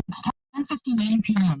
It's 10:59 PM.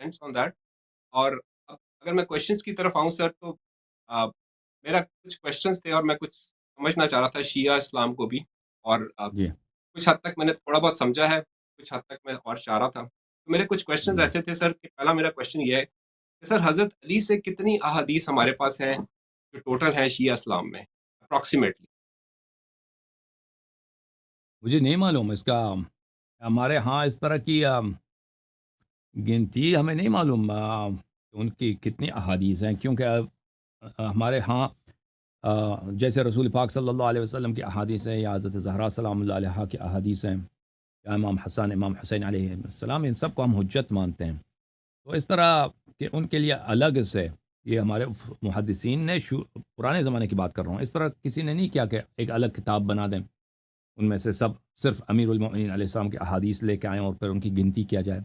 sense on that. اور اب اگر میں کوشچنس کی طرف آؤں سر تو میرا کچھ کوشچنس تھے اور میں کچھ سمجھنا چاہ رہا تھا شیعہ اسلام کو بھی، اور جی کچھ حد تک میں نے تھوڑا بہت سمجھا ہے، کچھ حد تک میں اور چاہ رہا تھا. تو میرے کچھ کوشچنز جی ایسے تھے سر کہ پہلا میرا کوشچن یہ ہے کہ سر حضرت علی سے کتنی احادیث ہمارے پاس ہیں جو ٹوٹل ہیں شیعہ اسلام میں اپروکسیمیٹلی؟ مجھے نہیں معلوم اس کا، ہمارے ہاں اس طرح کی گنتی ہمیں نہیں معلوم ان کی کتنی احادیث ہیں، کیونکہ ہمارے ہاں جیسے رسول پاک صلی اللہ علیہ وسلم کی احادیث ہیں، یا حضرت زہرا سلام اللہ علیہ کی احادیث ہیں، یا امام حسن امام حسین علیہ السلام، ان سب کو ہم حجت مانتے ہیں. تو اس طرح کہ ان کے لیے الگ سے یہ ہمارے محدثین نے پرانے زمانے کی بات کر رہا ہوں، اس طرح کسی نے نہیں کیا کہ ایک الگ کتاب بنا دیں، ان میں سے سب صرف امیر المؤمنین علیہ السلام کی احادیث لے کے آئیں اور پھر ان کی گنتی کیا جائے.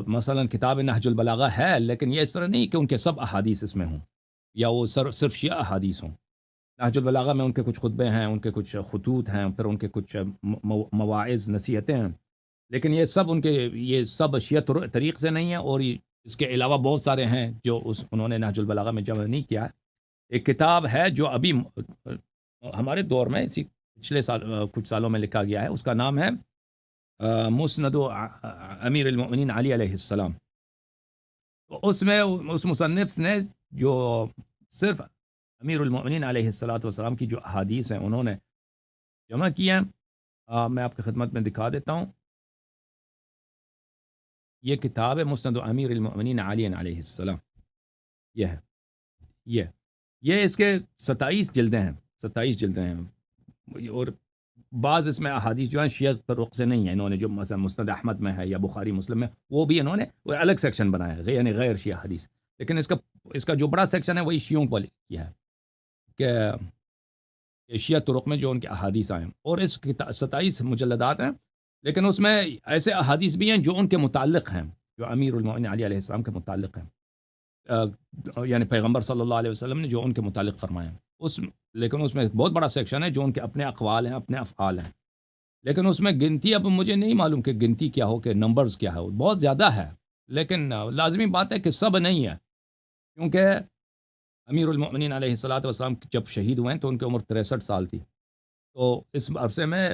مثلا کتاب نہج البلاغہ ہے، لیکن یہ اس طرح نہیں کہ ان کے سب احادیث اس میں ہوں، یا وہ صرف شیعہ احادیث ہوں. نہج البلاغہ میں ان کے کچھ خطبے ہیں، ان کے کچھ خطوط ہیں، پھر ان کے کچھ مواعظ نصیحتیں ہیں، لیکن یہ سب یہ سب شیعہ طریق سے نہیں ہے. اور اس کے علاوہ بہت سارے ہیں جو انہوں نے نہج البلاغہ میں جمع نہیں کیا ہے. ایک کتاب ہے جو ابھی ہمارے دور میں اسی پچھلے کچھ سالوں میں لکھا گیا ہے، اس کا نام ہے مسند امیر المؤمنین علی علیہ السلام. تو اس میں اس مصنف نے جو صرف امیر المؤمنین علیہ السلام کی جو احادیث ہیں انہوں نے جمع کی ہیں. میں آپ کی خدمت میں دکھا دیتا ہوں. یہ کتاب ہے مسند امیر المؤمنین علی علیہ السلام. یہ ہے، یہ اس کے 27 جلدیں ہیں، 27 جلدیں ہیں. اور بعض اس میں احادیث جو ہیں شیعہ طرق سے نہیں ہیں، انہوں نے جو مثلا مسند احمد میں ہے یا بخاری مسلم میں، وہ بھی انہوں نے وہ الگ سیکشن بنایا ہے، یعنی غیر شیعہ حدیث. لیکن اس کا جو بڑا سیکشن ہے وہی شیعوں کو کیا ہے کہ شیعہ طرق میں جو ان کے احادیث آئے ہیں. اور اس کی 27 مجلدات ہیں، لیکن اس میں ایسے احادیث بھی ہیں جو ان کے متعلق ہیں، جو امیر المؤمنین علی علیہ السلام کے متعلق ہیں، یعنی پیغمبر صلی اللہ علیہ وسلم نے جو ان کے متعلق فرمایا ہے. لیکن اس میں ایک بہت بڑا سیکشن ہے جو ان کے اپنے اقوال ہیں، اپنے افعال ہیں. لیکن اس میں گنتی اب مجھے نہیں معلوم کہ گنتی کیا ہو، کہ نمبرز کیا ہے، بہت زیادہ ہے. لیکن لازمی بات ہے کہ سب نہیں ہے، کیونکہ امیر المؤمنین علیہ الصلوۃ والسلام جب شہید ہوئے ہیں تو ان کی عمر 63 سال تھی. تو اس عرصے میں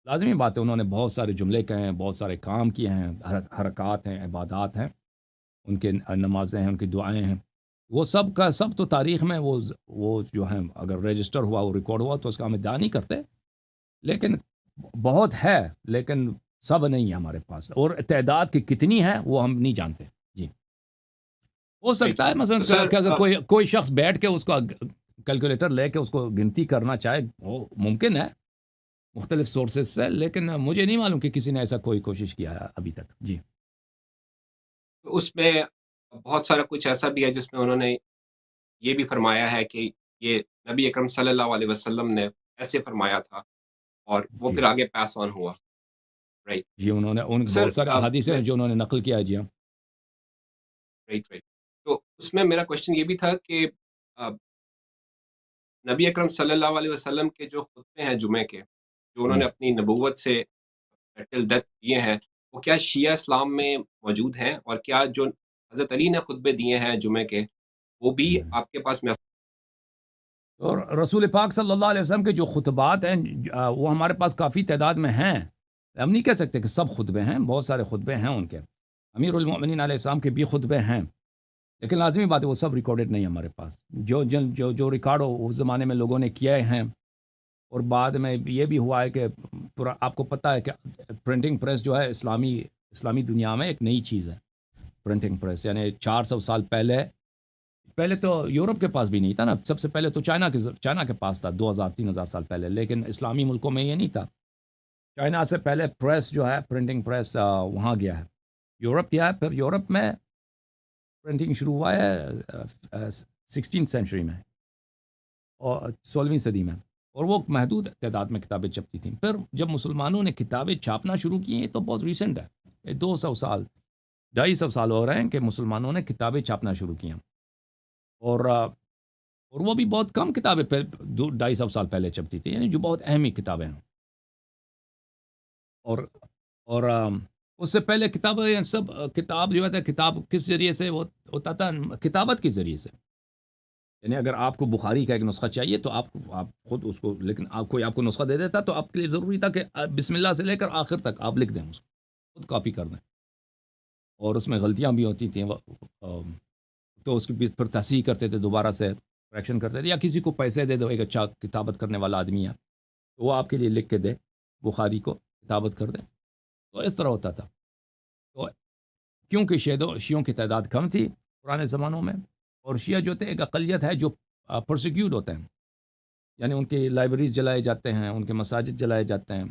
لازمی بات ہے انہوں نے بہت سارے جملے کہے ہیں، بہت سارے کام کیے ہیں، حرکات ہیں، عبادات ہیں، ان کے نمازیں ہیں، ان کی دعائیں ہیں. وہ سب کا سب تو تاریخ میں وہ جو ہیں اگر رجسٹر ہوا، وہ ریکارڈ ہوا تو اس کا ہم ادعا نہیں کرتے، لیکن بہت ہے، لیکن سب نہیں ہے ہمارے پاس. اور تعداد کی کتنی ہے وہ ہم نہیں جانتے. جی ہو سکتا ہے مثلا کہ اگر کوئی شخص بیٹھ کے اس کو کیلکولیٹر لے کے اس کو گنتی کرنا چاہے، وہ ممکن ہے مختلف سورسز سے، لیکن مجھے نہیں معلوم کہ کسی نے ایسا کوئی کوشش کیا ہے ابھی تک. جی اس میں بہت سارا کچھ ایسا بھی ہے جس میں انہوں نے یہ بھی فرمایا ہے کہ یہ نبی اکرم صلی اللہ علیہ وسلم نے ایسے فرمایا تھا اور وہ جی پھر آگے پاس آن ہوا. رائٹ جی انہوں نے سر، بہت سارے احادیث ہیں جو انہوں نے نقل کیا ہے. جی ہاں رائٹ. تو اس میں میرا کوشچن یہ بھی تھا کہ نبی اکرم صلی اللہ علیہ وسلم کے جو خطبے ہیں جمعے کے، جو انہوں نے اپنی نبوت سے ٹل ڈیتھ دیے ہیں، وہ کیا شیعہ اسلام میں موجود ہیں؟ اور کیا جو حضرت علی نے خطبے دیے ہیں جمعے کے وہ بھی آپ کے پاس محفوظ؟ اور رسول پاک صلی اللہ علیہ وسلم کے جو خطبات ہیں وہ ہمارے پاس کافی تعداد میں ہیں. ہم نہیں کہہ سکتے کہ سب خطبے ہیں، بہت سارے خطبے ہیں ان کے. امیر المؤمنین علیہ السلام کے بھی خطبے ہیں، لیکن لازمی بات ہے وہ سب ریکارڈڈ نہیں ہمارے پاس. جو ریکارڈ ہو اس زمانے میں لوگوں نے کیے ہیں. اور بعد میں یہ بھی ہوا ہے کہ آپ کو پتہ ہے کہ پرنٹنگ پریس جو ہے اسلامی دنیا میں ایک نئی چیز ہے. پرنٹنگ پریس یعنی 400 سال پہلے تو یورپ کے پاس بھی نہیں تھا نا. سب سے پہلے تو چائنا کے پاس تھا 2000-3000 سال پہلے، لیکن اسلامی ملکوں میں یہ نہیں تھا. چائنا سے پہلے پریس جو ہے پرنٹنگ پریس وہاں گیا ہے، یورپ گیا ہے. پھر یورپ میں پرنٹنگ شروع ہوا ہے 16 سینچری میں اور 16ویں صدی میں، اور وہ محدود تعداد میں کتابیں چھپتی تھیں. پھر جب مسلمانوں نے کتابیں چھاپنا شروع کی، یہ تو بہت ریسنٹ ہے، 200 سال 250 سال ہو رہے ہیں کہ مسلمانوں نے کتابیں چھاپنا شروع کی ہیں. اور وہ بھی بہت کم کتابیں 250 سال پہلے چھپتی تھی، یعنی جو بہت اہمی کتابیں ہیں. اور اس سے پہلے کتابیں سب کتاب جو ہے کتاب کس ذریعے سے وہ ہوتا تھا؟ کتابت کے ذریعے سے. یعنی اگر آپ کو بخاری کا ایک نسخہ چاہیے تو آپ خود اس کو، لیکن آپ کو نسخہ دے دیتا تو آپ کے لیے ضروری تھا کہ بسم اللہ سے لے کر آخر تک آپ لکھ دیں، اس کو خود کاپی کر دیں. اور اس میں غلطیاں بھی ہوتی تھیں، تو اس کی پھر تصحیح کرتے تھے، دوبارہ سے کریکشن کرتے تھے، یا کسی کو پیسے دے دو، ایک اچھا کتابت کرنے والا آدمی ہے تو وہ آپ کے لیے لکھ کے دے، بخاری کو کتابت کر دے. تو اس طرح ہوتا تھا. تو کیونکہ شیعوں کی تعداد کم تھی پرانے زمانوں میں، اور شیعہ جو تھے ایک اقلیت ہے جو پرسیکیوٹ ہوتے ہیں، یعنی ان کی لائبریریز جلائے جاتے ہیں، ان کے مساجد جلائے جاتے ہیں،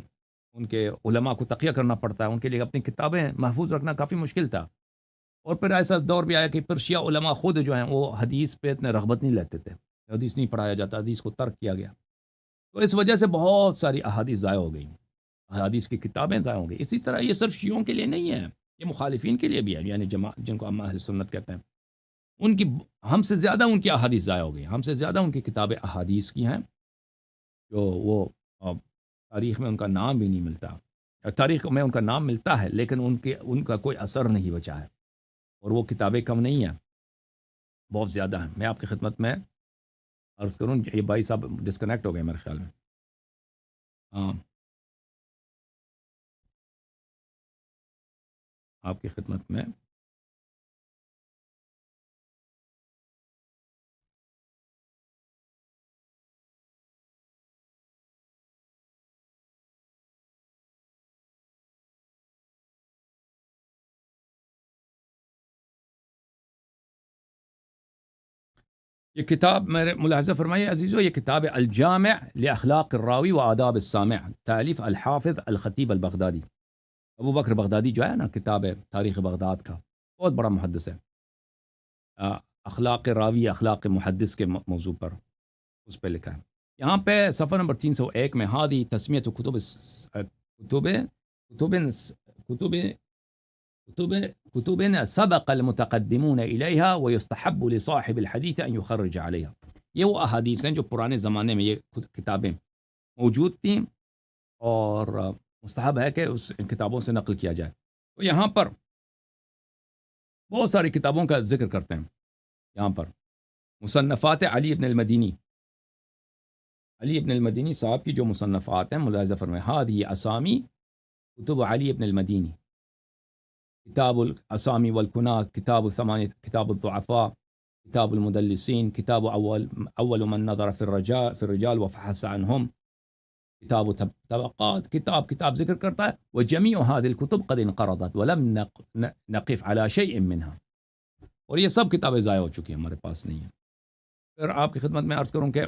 ان کے علماء کو تقیہ کرنا پڑتا ہے، ان کے لیے اپنی کتابیں محفوظ رکھنا کافی مشکل تھا. اور پھر ایسا دور بھی آیا کہ پھر شیعہ علماء خود جو ہیں وہ حدیث پہ اتنے رغبت نہیں لیتے تھے، حدیث نہیں پڑھایا جاتا، حدیث کو ترک کیا گیا. تو اس وجہ سے بہت ساری احادیث ضائع ہو گئیں، احادیث کی کتابیں ضائع ہو گئی. اسی طرح یہ صرف شیعوں کے لیے نہیں ہے، یہ مخالفین کے لیے بھی ہے، یعنی جن کو ہم اہل سنت کہتے ہیں، ان کی ہم سے زیادہ ان کی احادیث ضائع ہو گئی، ہم سے زیادہ ان کی کتابیں احادیث کی ہیں جو وہ تاریخ میں ان کا نام بھی نہیں ملتا. تاریخ میں ان کا نام ملتا ہے لیکن ان کا کوئی اثر نہیں بچا ہے. اور وہ کتابیں کم نہیں ہیں، بہت زیادہ ہیں. میں آپ کی خدمت میں عرض کروں، یہ بھائی صاحب ڈسکنیکٹ ہو گئے میرے خیال میں. ہاں، آپ کی خدمت میں. یہ کتاب میرے ملاحظہ فرمائیے عزیزو، یہ کتاب ہے الجامع لاخلاق الراوی و آداب السامع، تالیف الحافظ الخطیب البغدادی. ابو بکر بغدادی جو ہے نا، کتاب ہے تاریخ بغداد کا، بہت بڑا محدث ہے. اخلاق راوی، اخلاق محدث کے موضوع پر اس پہ لکھا ہے. یہاں پہ صفحہ نمبر 301 میں ہادی تسمیت کتب کتب کتب کتب کتب سبق المتقدمون الیہا ویستحب لصاحب الحدیث ان یخرج علیہا. یہ وہ احادیث ہیں جو پرانے زمانے میں یہ کتابیں موجود تھیں اور مستحب ہے کہ اس کتابوں سے نقل کیا جائے. تو یہاں پر بہت ساری کتابوں کا ذکر کرتے ہیں. یہاں پر مصنفات علی ابن المدینی، علی ابن المدینی صاحب کی جو مصنفات ہیں، ملاحظہ فرمائیں، ہادی اسامی کتب علی ابن المدینی، کتاب الاسامی والکنہ، کتاب ثمانیہ، کتاب الضعفاء، کتاب المدلسین، کتاب اول من نظر في الرجال وفحص عنهم، کتاب طبقات، کتاب ذکر کرتا ہے. وجميع هذه الكتب قد انقرضت ولم نقف على شيء منها. اور یہ سب کتابیں ضائع ہو چکی ہیں، ہمارے پاس نہیں ہیں. پھر آپ کی خدمت میں عرض کروں کہ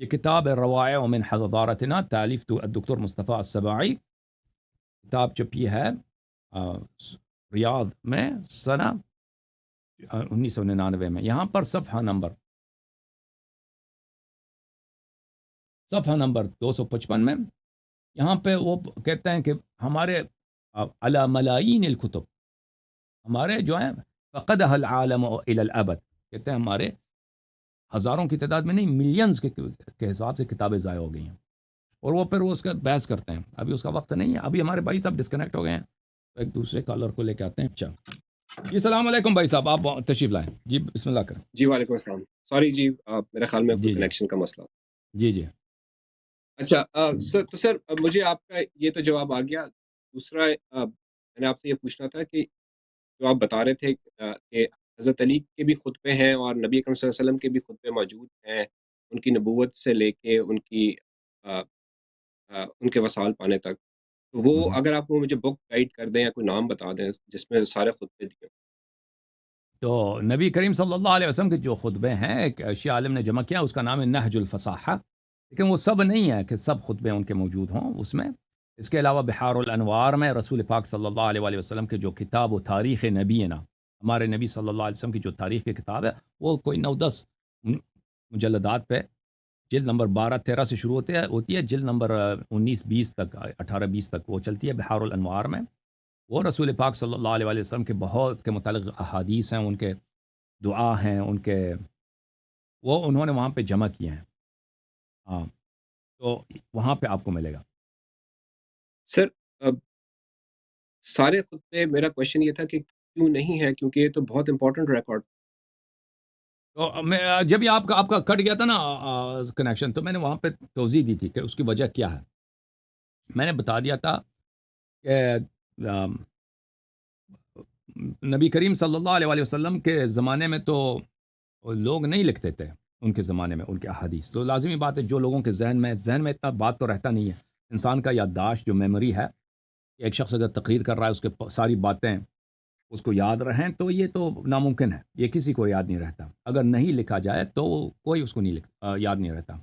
یہ کتاب الروائع من حضارتنا، تالیف الدکتور مصطفیٰ السباعی. کتاب چھپی ہے ریاض میں سنہ 1999 میں. یہاں پر صفحہ نمبر 255 میں یہاں پہ وہ کہتے ہیں کہ ہمارے علی ملايين الکتب، ہمارے جو ہیں فقدها العالم الى الابد، کہتے ہیں ہمارے ہزاروں کی تعداد میں نہیں، ملینز کے حساب سے کتابیں ضائع ہو گئی ہیں. اور وہ پھر وہ اس کا بحث کرتے ہیں. ابھی اس کا وقت نہیں ہے، ابھی ہمارے بھائی صاحب ڈسکنیکٹ ہو گئے ہیں، تو ایک دوسرے کالر کو لے کے آتے ہیں. اچھا جی، السلام علیکم بھائی صاحب، آپ تشریف لائیں جی، بسم اللہ کریں. جی وعلیکم السلام. سوری جی، میرے خیال میں کوئی جی جی کنیکشن کا مسئلہ. جی جی اچھا سر، تو سر مجھے آپ کا یہ تو جواب آ گیا. دوسرا میں نے آپ سے یہ پوچھنا تھا کہ جو آپ بتا رہے تھے کہ حضرت علی کے بھی خطبے ہیں اور نبی اکرم صلی اللہ علیہ وسلم کے بھی خطبے موجود ہیں، ان کی نبوت سے لے کے ان کے وصال پانے تک. تو وہ اگر آپ مجھے بک گائیڈ کر دیں یا کوئی نام بتا دیں جس میں سارے خطبے دیے. تو نبی کریم صلی اللہ علیہ وسلم کے جو خطبے ہیں، ایک شیعہ عالم نے جمع کیا، اس کا نام ہے نہج الفصاحہ. لیکن وہ سب نہیں ہے کہ سب خطبے ان کے موجود ہوں اس میں. اس کے علاوہ بحار الانوار میں رسول پاک صلی اللہ علیہ وسلم کے جو کتاب و تاریخ نبی نا، ہمارے نبی صلی اللہ علیہ وسلم کی جو تاریخ کی کتاب ہے، وہ کوئی 9-10 مجلدات پہ، جلد نمبر 12-13 سے شروع ہوتی ہے، جلد نمبر 19-20 تک، 18-20 تک وہ چلتی ہے بحار الانوار میں. وہ رسول پاک صلی اللہ علیہ وسلم کے بہت کے متعلق احادیث ہیں، ان کے دعا ہیں، ان کے وہ انہوں نے وہاں پہ جمع کیے ہیں. ہاں، تو وہاں پہ آپ کو ملے گا. سر سارے خطبے میرا کوشچن یہ تھا کہ کیوں نہیں ہے، کیونکہ یہ تو بہت امپورٹنٹ ریکارڈ. تو میں جب یہ آپ کا کٹ گیا تھا نا کنیکشن، تو میں نے وہاں پہ توضیح دی تھی کہ اس کی وجہ کیا ہے. میں نے بتا دیا تھا کہ نبی کریم صلی اللہ علیہ وآلہ وسلم کے زمانے میں تو لوگ نہیں لکھتے تھے، ان کے زمانے میں ان کے احادیث. تو لازمی بات ہے جو لوگوں کے ذہن میں اتنا بات تو رہتا نہیں ہے. انسان کا یادداشت جو میموری ہے، ایک شخص اگر تقریر کر رہا ہے اس کے ساری باتیں اس کو یاد رہیں تو یہ تو ناممکن ہے، یہ کسی کو یاد نہیں رہتا. اگر نہیں لکھا جائے تو کوئی اس کو یاد نہیں رہتا.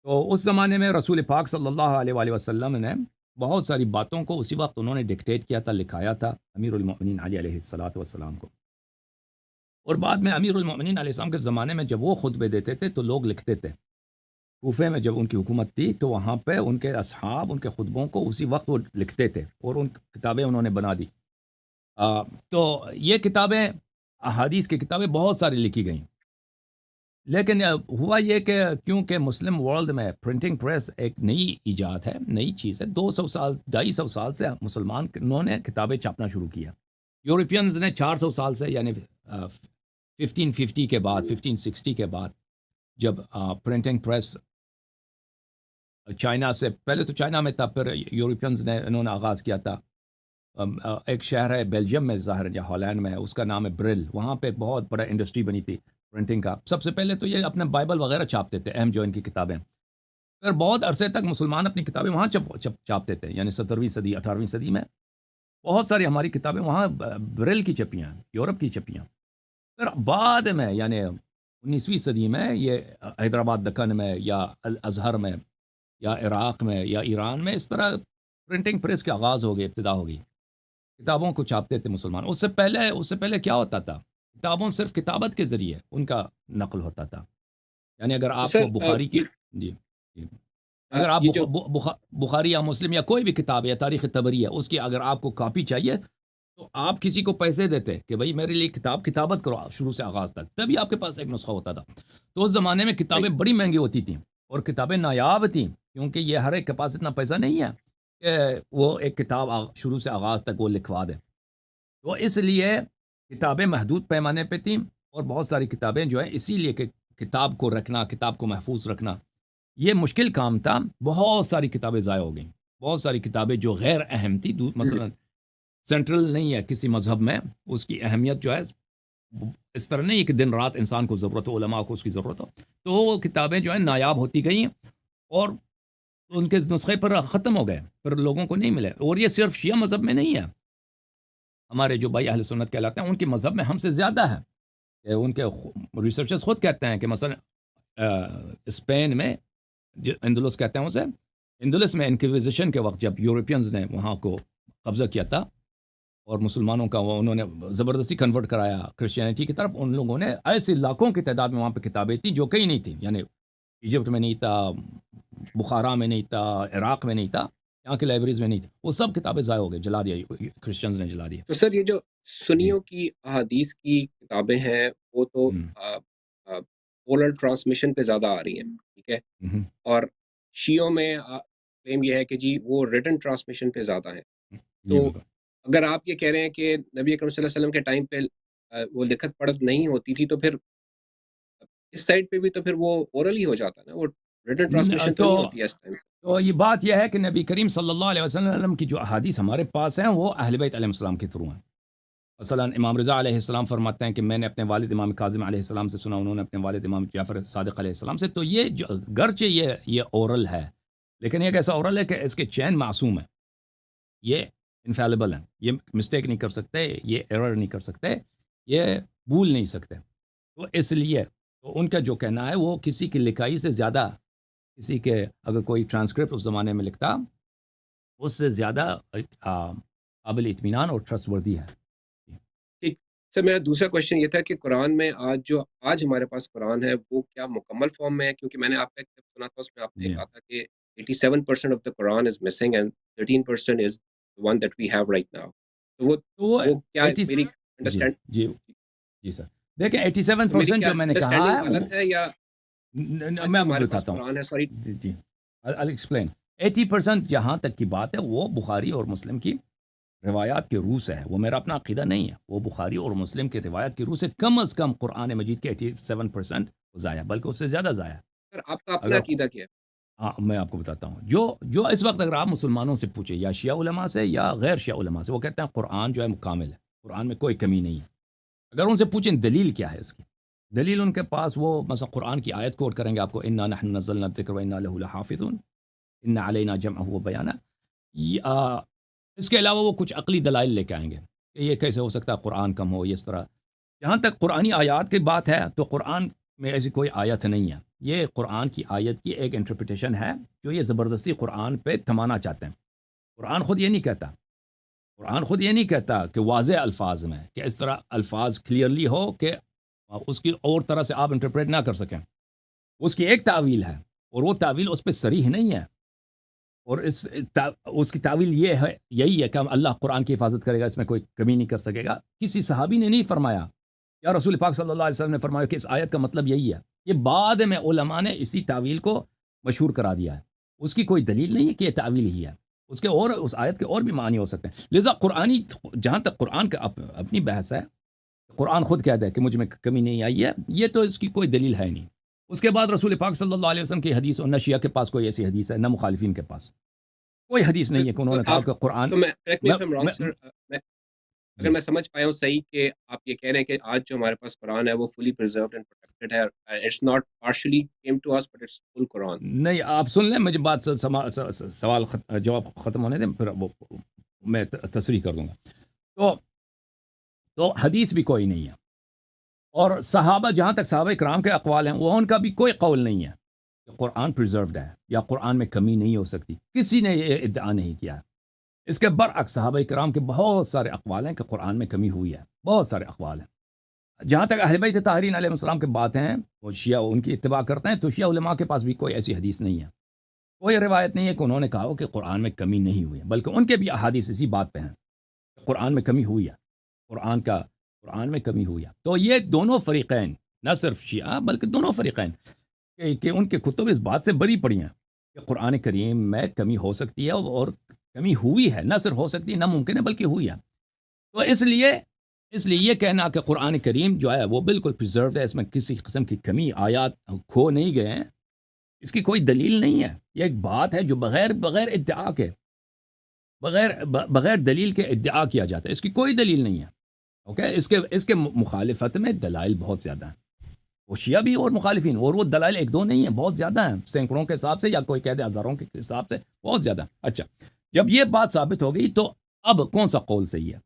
تو اس زمانے میں رسول پاک صلی اللہ علیہ وآلہ وسلم نے بہت ساری باتوں کو اسی وقت انہوں نے ڈکٹیٹ کیا تھا، لکھایا تھا امیر المؤمنین علی علیہ الصلاۃ والسلام کو. اور بعد میں امیر المؤمنین علیہ السلام کے زمانے میں جب وہ خطبے دیتے تھے تو لوگ لکھتے تھے. کوفے میں جب ان کی حکومت تھی تو وہاں پہ ان کے اصحاب ان کے خطبوں کو اسی وقت وہ لکھتے تھے اور ان کتابیں انہوں نے بنا دی. تو یہ کتابیں احادیث کی کتابیں بہت ساری لکھی گئیں. لیکن ہوا یہ کہ کیونکہ مسلم ورلڈ میں پرنٹنگ پریس ایک نئی ایجاد ہے، نئی چیز ہے. 200 سال 250 سال سے مسلمان انہوں نے کتابیں چھاپنا شروع کیا. یورپینز نے 400 سال سے، یعنی 1550 کے بعد 1560 کے بعد جب پرنٹنگ پریس چائنا سے، پہلے تو چائنا میں تھا، پھر یورپینز نے انہوں نے آغاز کیا تھا. ایک شہر ہے بیلجیم میں ظاہر یا ہالینڈ میں، اس کا نام ہے بریل. وہاں پہ ایک بہت بڑا انڈسٹری بنی تھی پرنٹنگ کا. سب سے پہلے تو یہ اپنے بائبل وغیرہ چھاپتے تھے، اہم جو ان کی کتابیں. پھر بہت عرصے تک مسلمان اپنی کتابیں وہاں چھاپتے تھے، یعنی 17ویں صدی 18ویں صدی میں بہت ساری ہماری کتابیں وہاں بریل کی چھپی ہیں، یورپ کی چھپی ہیں. پھر بعد میں یعنی 19ویں صدی میں یہ حیدرآباد دکن میں یا الازہر میں یا عراق میں یا ایران میں اس طرح پرنٹنگ پریس کے آغاز ہو گئے، ابتدا ہو گئی. کتابوں کو چھاپتے تھے مسلمان. اس سے پہلے کیا ہوتا تھا؟ کتابوں صرف کتابت کے ذریعے ان کا نقل ہوتا تھا. یعنی اگر آپ سر کو بخاری کی جی اگر آپ یہ جو بخاری یا مسلم یا کوئی بھی کتاب ہے، تاریخ طبری ہے، اس کی اگر آپ کو کاپی چاہیے تو آپ کسی کو پیسے دیتے کہ بھائی میرے لیے کتابت کرو شروع سے آغاز تک، تبھی آپ کے پاس ایک نسخہ ہوتا تھا. تو اس زمانے میں کتابیں بڑی مہنگی ہوتی تھیں اور کتابیں نایاب تھیں، کیونکہ یہ ہر ایک کے پاس اتنا پیسہ نہیں ہے کہ وہ ایک کتاب شروع سے آغاز تک وہ لکھوا دے. تو اس لیے کتابیں محدود پیمانے پہ تھیں، اور بہت ساری کتابیں جو ہیں اسی لیے کہ کتاب کو رکھنا، کتاب کو محفوظ رکھنا یہ مشکل کام تھا. بہت ساری کتابیں ضائع ہو گئیں، بہت ساری کتابیں جو غیر اہم تھی، مثلا سینٹرل نہیں ہے کسی مذہب میں، اس کی اہمیت جو ہے اس طرح نہیں کہ دن رات انسان کو ضرورت ہو، علماء کو اس کی ضرورت ہو، تو وہ کتابیں جو ہیں نایاب ہوتی گئیں اور ان کے نسخے پر ختم ہو گئے، پھر لوگوں کو نہیں ملے. اور یہ صرف شیعہ مذہب میں نہیں ہے، ہمارے جو بھائی اہل سنت کہلاتے ہیں ان کی مذہب میں ہم سے زیادہ ہے. ان کے ریسرچرز خود کہتے ہیں کہ مثلا اسپین میں اندلس کہتے ہیں اسے، اندلس میں انکویزیشن کے وقت جب یورپینز نے وہاں کو قبضہ کیا تھا اور مسلمانوں کا انہوں نے زبردستی کنورٹ کرایا کرسچینٹی کی طرف، ان لوگوں نے ایسی لاکھوں کی تعداد میں وہاں پہ کتابیں تھیں جو کہیں نہیں تھیں. یعنی ایجپٹ میں نہیں تھا، بخارا میں نہیں تھا، عراق میں نہیں تھا، یہاں کی لائبریریز میں نہیں تھی. وہ سب کتابیں ضائع ہو گئی، جلا دیا، کرسچنز نے جلا دیا. تو سر یہ جو سنیوں کی احادیث کی کتابیں ہیں وہ تو اورل ٹرانسمیشن پہ زیادہ آ رہی ہیں، ٹھیک ہے، اور شیعوں میں کلیم یہ ہے کہ جی وہ ریٹن ٹرانسمیشن پہ زیادہ ہیں. تو اگر آپ یہ کہہ رہے ہیں کہ نبی اکرم صلی اللہ علیہ وسلم کے ٹائم پہ وہ لکھت پڑھت نہیں ہوتی تھی، تو پھر اس سائڈ پہ بھی تو پھر وہ اورل ہی ہو جاتا نا، وہ ریٹن ٹرانسمیشن تو نہیں ہوتی ہے اس ٹائم. تو یہ بات یہ ہے کہ نبی کریم صلی اللہ علیہ وسلم کی جو احادیث ہمارے پاس ہیں وہ اہل بیت علیہ السلام کے تھرو ہیں. مثلا امام رضا علیہ السلام فرماتے ہیں کہ میں نے اپنے والد امام کاظم علیہ السلام سے سنا، انہوں نے اپنے والد امام جعفر صادق علیہ السلام سے. تو یہ جو گرچہ یہ اورل ہے، لیکن ایک ایسا اورل ہے کہ اس کے چین معصوم ہے، یہ انفیلیبل ہیں، یہ مسٹیک نہیں کر سکتے، یہ ایرر نہیں کر سکتے، یہ بھول نہیں سکتے. تو اس لیے تو ان کا جو کہنا ہے وہ کسی کی لکھائی سے زیادہ، کسی کے اگر کوئی ٹرانسکرپٹ اس زمانے میں لکھتا اس سے زیادہ قابل اطمینان اور ٹرسٹ وردی ہے. ٹھیک سر، میرا دوسرا کوشچن یہ تھا کہ قرآن میں آج ہمارے پاس قرآن ہے وہ کیا مکمل فارم میں ہے؟ کیونکہ میں نے آپ کا ایک سنا تھا، اس میں آپ نے کہا تھا کہ 87% of the Quran is missing and 13% is the one that we have right now. تو وہ کیا میری انڈرسٹینڈ جی سر دیکھیں 87% جو میں نے کہا ہے غلط ہے یا میں بتاتا ہوں. قرآن ہے، سوری جی I'll explain. 80% جہاں تک کی بات ہے وہ بخاری اور مسلم کی روایات کے روح سے ہے، وہ میرا اپنا عقیدہ نہیں ہے، وہ بخاری اور مسلم کی روایت کے روح سے کم از کم قرآن مجید کے 87% ضائع، بلکہ اس سے زیادہ ضائع۔ سر آپ کا اپنا اگر عقیدہ کیا ہے؟ ہاں میں آپ کو بتاتا ہوں، جو اس وقت اگر آپ مسلمانوں سے پوچھیں یا شیعہ علماء سے یا غیر شیعہ علماء سے، وہ کہتے ہیں قرآن جو ہے مکمل ہے، قرآن میں کوئی کمی نہیں ہے۔ اگر ان سے پوچھیں دلیل کیا ہے اس کی، دلیل ان کے پاس وہ مثلا قرآن کی آیت کوٹ کریں گے آپ کو، انا نحن نزلنا الذکر وانا لہ لحافظون ان علینا جمعہ و بیانہ۔ اس کے علاوہ وہ کچھ عقلی دلائل لے کے آئیں گے کہ یہ کیسے ہو سکتا ہے قرآن کم ہو، یہ اس طرح۔ جہاں تک قرآنی آیات کی بات ہے تو قرآن میں ایسی کوئی آیت نہیں ہے، یہ قرآن کی آیت کی ایک انٹرپریٹیشن ہے جو یہ زبردستی قرآن پہ تھمانا چاہتے ہیں۔ قرآن خود یہ نہیں کہتا، قرآن خود یہ نہیں کہتا کہ واضح الفاظ میں کہ اس طرح الفاظ کلیئرلی ہو کہ اس کی اور طرح سے آپ انٹرپریٹ نہ کر سکیں۔ اس کی ایک تعویل ہے اور وہ تعویل اس پہ صریح نہیں ہے، اور اس کی تعویل یہ ہے، یہی ہے کہ اللہ قرآن کی حفاظت کرے گا، اس میں کوئی کمی نہیں کر سکے گا۔ کسی صحابی نے نہیں فرمایا، یا رسول پاک صلی اللہ علیہ وسلم نے فرمایا کہ اس آیت کا مطلب یہی ہے۔ یہ بعد میں علماء نے اسی تعویل کو مشہور کرا دیا ہے، اس کی کوئی دلیل نہیں ہے کہ یہ تعویل ہی ہے، اس کے اور اس آیت کے اور بھی معنی ہو سکتے ہیں۔ لذا قرآنی جہاں تک قرآن کا اپنی بحث ہے، قرآن خود کہتا ہے کہ مجھ میں کمی نہیں آئی ہے، یہ تو اس کی کوئی دلیل ہے نہیں۔ اس کے بعد رسول پاک صلی اللہ علیہ وسلم کی حدیث، اور نہ شیعہ کے پاس کوئی ایسی حدیث ہے، نہ مخالفین کے پاس کوئی حدیث نہیں ہے کہ انہوں نے کہا کہ قرآن۔ تو اگر میں سمجھ پایا ہوں صحیح کہ آپ یہ کہہ رہے ہیں کہ آج جو ہمارے پاس قرآن ہے وہ فلی پرزروڈ اینڈ پروٹیکٹڈ ہے، it's not partially came to us but it's full Quran. نہیں، آپ سن لیں مجھے بات، سوال جواب ختم ہونے دیں، پھر میں تصریح کر دوں گا۔ تو حدیث بھی کوئی نہیں ہے، اور صحابہ، جہاں تک صحابہ کرام کے اقوال ہیں، وہ ان کا بھی کوئی قول نہیں ہے کہ قرآن پرزروڈ ہے یا قرآن میں کمی نہیں ہو سکتی، کسی نے یہ ادعا نہیں کیا ہے۔ اس کے برعکس صحابہ کرام کے بہت سارے اقوال ہیں کہ قرآن میں کمی ہوئی ہے، بہت سارے اقوال ہیں۔ جہاں تک اہل بیت طاہرین علیہ السلام کی باتیں ہیں، وہ شیعہ ان کی اتباع کرتے ہیں، تو شیعہ علماء کے پاس بھی کوئی ایسی حدیث نہیں ہے، کوئی روایت نہیں ہے کہ انہوں نے کہا ہو کہ قرآن میں کمی نہیں ہوئی ہے، بلکہ ان کے بھی احادیث اسی بات پہ ہیں کہ قرآن میں کمی ہوئی ہے، قرآن میں کمی ہوئی ہے۔ تو یہ دونوں فریقین، نہ صرف شیعہ بلکہ دونوں فریقین، کہ ان کے کتب اس بات سے بری پڑی ہیں کہ قرآن کریم میں کمی ہو سکتی ہے، اور کمی ہوئی ہے، نہ صرف ہو سکتی ہے، نہ ممکن ہے، بلکہ ہوئی ہے۔ تو اس لیے یہ کہنا کہ قرآن کریم جو ہے وہ بالکل پریزروڈ ہے، اس میں کسی قسم کی کمی، آیات کھو نہیں گئے ہیں، اس کی کوئی دلیل نہیں ہے۔ یہ ایک بات ہے جو بغیر ادعا کے، بغیر دلیل کے ادعا کیا جاتا ہے، اس کی کوئی دلیل نہیں ہے۔ اوکے، اس کے مخالفت میں دلائل بہت زیادہ ہیں، وہ شیعہ بھی اور مخالفین، اور وہ دلائل ایک دو نہیں ہیں، بہت زیادہ ہیں، سینکڑوں کے حساب سے، یا کوئی کہہ دے ہزاروں کے حساب سے، بہت زیادہ۔ اچھا، جب یہ بات ثابت ہو گئی تو اب کون سا قول صحیح ہے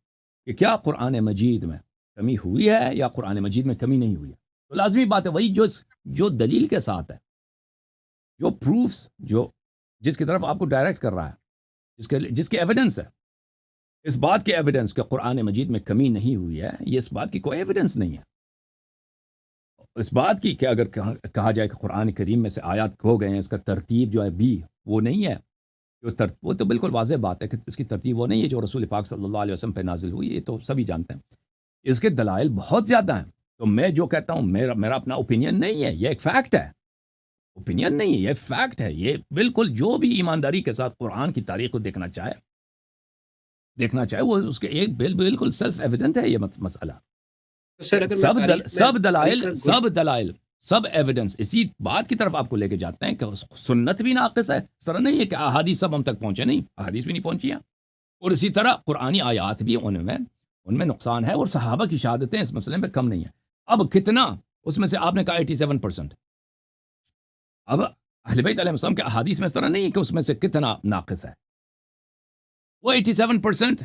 کہ کیا قرآن مجید میں کمی ہوئی ہے یا قرآن مجید میں کمی نہیں ہوئی ہے؟ تو لازمی بات ہے وہی جو دلیل کے ساتھ ہے، جو پروفس، جس کی طرف آپ کو ڈائریکٹ کر رہا ہے، جس کے ایویڈنس ہے، اس بات کے ایویڈنس کہ قرآن مجید میں کمی نہیں ہوئی ہے، یہ اس بات کی کوئی ایویڈنس نہیں ہے۔ اس بات کی کہ اگر کہا جائے کہ قرآن کریم میں سے آیات کھو گئے ہیں، اس کا ترتیب جو ہے بھی وہ نہیں ہے، وہ تو بالکل واضح بات ہے کہ اس کی ترتیب وہ نہیں ہے جو رسول پاک صلی اللہ علیہ وسلم پہ نازل ہوئی، یہ تو سبھی جانتے ہیں۔ اس کے دلائل بہت زیادہ ہیں، تو میں جو کہتا ہوں میرا اپنا اوپینین نہیں ہے، یہ ایک فیکٹ ہے، اوپینین نہیں ہے، یہ فیکٹ ہے۔ یہ بالکل جو بھی ایمانداری کے ساتھ قرآن کی تاریخ کو دیکھنا چاہے وہ اس کے ایک بالکل سیلف ایویڈنٹ ہے یہ مسئلہ۔ سب دلائل سب ایویڈنس اسی بات کی طرف آپ کو لے کے جاتے ہیں کہ سنت بھی ناقص ہے، اس طرح نہیں ہے کہ احادیث سب ہم تک پہنچے، نہیں، احادیث بھی نہیں پہنچی ہیں، اور اسی طرح قرآنی آیات بھی ان میں نقصان ہے، اور صحابہ کی شہادتیں اس مسئلے میں کم نہیں ہیں۔ اب کتنا، اس میں سے آپ نے کہا 87%، اب اہل بیت علیہ السلام کے احادیث میں اس طرح نہیں ہے کہ اس میں سے کتنا ناقص ہے، وہ 87%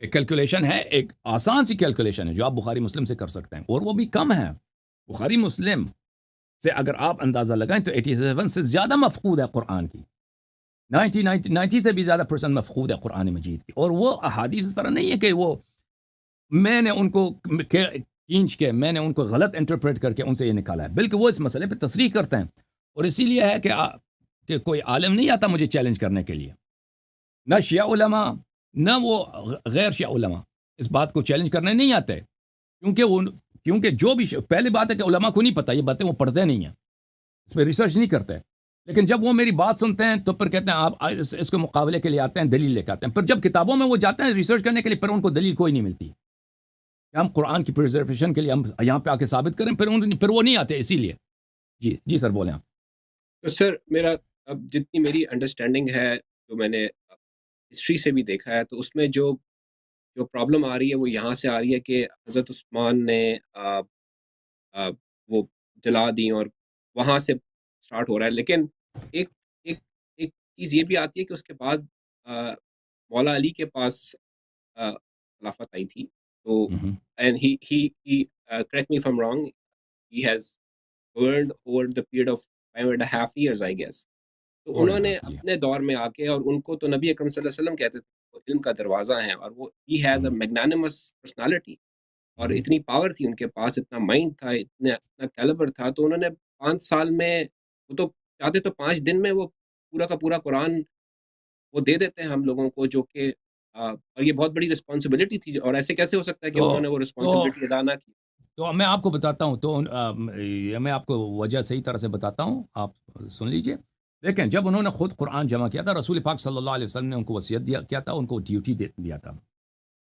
ایک کیلکولیشن ہے، ایک آسان سی کیلکولیشن ہے جو آپ بخاری مسلم سے کر سکتے ہیں، اور وہ بھی کم ہے۔ بخاری مسلم سے اگر آپ اندازہ لگائیں تو 87 سے زیادہ مفقود ہے قرآن کی، 90 سے بھی زیادہ % مفقود ہے قرآن مجید کی، اور وہ احادیث اس طرح نہیں ہے کہ وہ میں نے ان کو کھینچ کے، میں نے ان کو غلط انٹرپریٹ کر کے ان سے یہ نکالا ہے، بلکہ وہ اس مسئلے پہ تصریح کرتے ہیں، اور اسی لیے ہے کہ کوئی عالم نہیں آتا مجھے چیلنج کرنے کے لیے، نہ شیعہ علماء نہ وہ غیر شیعہ علماء اس بات کو چیلنج کرنے نہیں آتے، کیونکہ جو بھی پہلی بات ہے کہ علماء کو نہیں پتہ یہ باتیں، وہ پڑھتے نہیں ہیں، اس پہ ریسرچ نہیں کرتے، لیکن جب وہ میری بات سنتے ہیں تو پھر کہتے ہیں آپ اس کے مقابلے کے لیے آتے ہیں، دلیل لے کے آتے ہیں، پھر جب کتابوں میں وہ جاتے ہیں ریسرچ کرنے کے لیے، پھر ان کو دلیل کوئی نہیں ملتی کہ ہم قرآن کی پریزرویشن کے لیے ہم یہاں پہ آ کے ثابت کریں، پھر وہ نہیں آتے اسی لیے۔ جی سر بولیں آپ۔ تو سر میرا اب جتنی میری انڈرسٹینڈنگ ہے، جو میں نے ہسٹری سے بھی دیکھا ہے، تو اس میں جو پرابلم آ رہی ہے وہ یہاں سے آ رہی ہے کہ حضرت عثمان نے وہ جلا دیں، اور وہاں سے سٹارٹ ہو رہا ہے۔ لیکن ایک ایک ایک چیز یہ بھی آتی ہے کہ اس کے بعد مولا علی کے پاس خلافت آئی تھی، تو and he correct me if I am wrong, he has governed over the period of 5.5 years I guess۔ تو انہوں نے اپنے دور میں آ کے، اور ان کو تو نبی اکرم صلی اللہ علیہ وسلم کہتے تھے وہ علم کا دروازہ ہیں، اور وہ he has a magnanimous personality، اور اتنی پاور تھی ان کے پاس، اتنا مائنڈ تھا، اتنا کیلیبر تھا، تو انہوں نے 5 سال میں، وہ تو چاہتے تو 5 دن میں وہ پورا کا پورا قرآن وہ دے دیتے ہیں ہم لوگوں کو، جو کہ اور یہ بہت بڑی رسپانسبلٹی تھی، اور ایسے کیسے ہو سکتا ہے کہ انہوں نے وہ رسپانسبلٹی ادا نہ کی؟ تو میں آپ کو بتاتا ہوں، تو میں آپ کو وجہ صحیح طرح سے بتاتا ہوں، آپ سن لیجئے۔ دیکھیں، جب انہوں نے خود قرآن جمع کیا تھا، رسول پاک صلی اللہ علیہ وسلم نے ان کو وصیت کیا تھا، ان کو ڈیوٹی دیا تھا،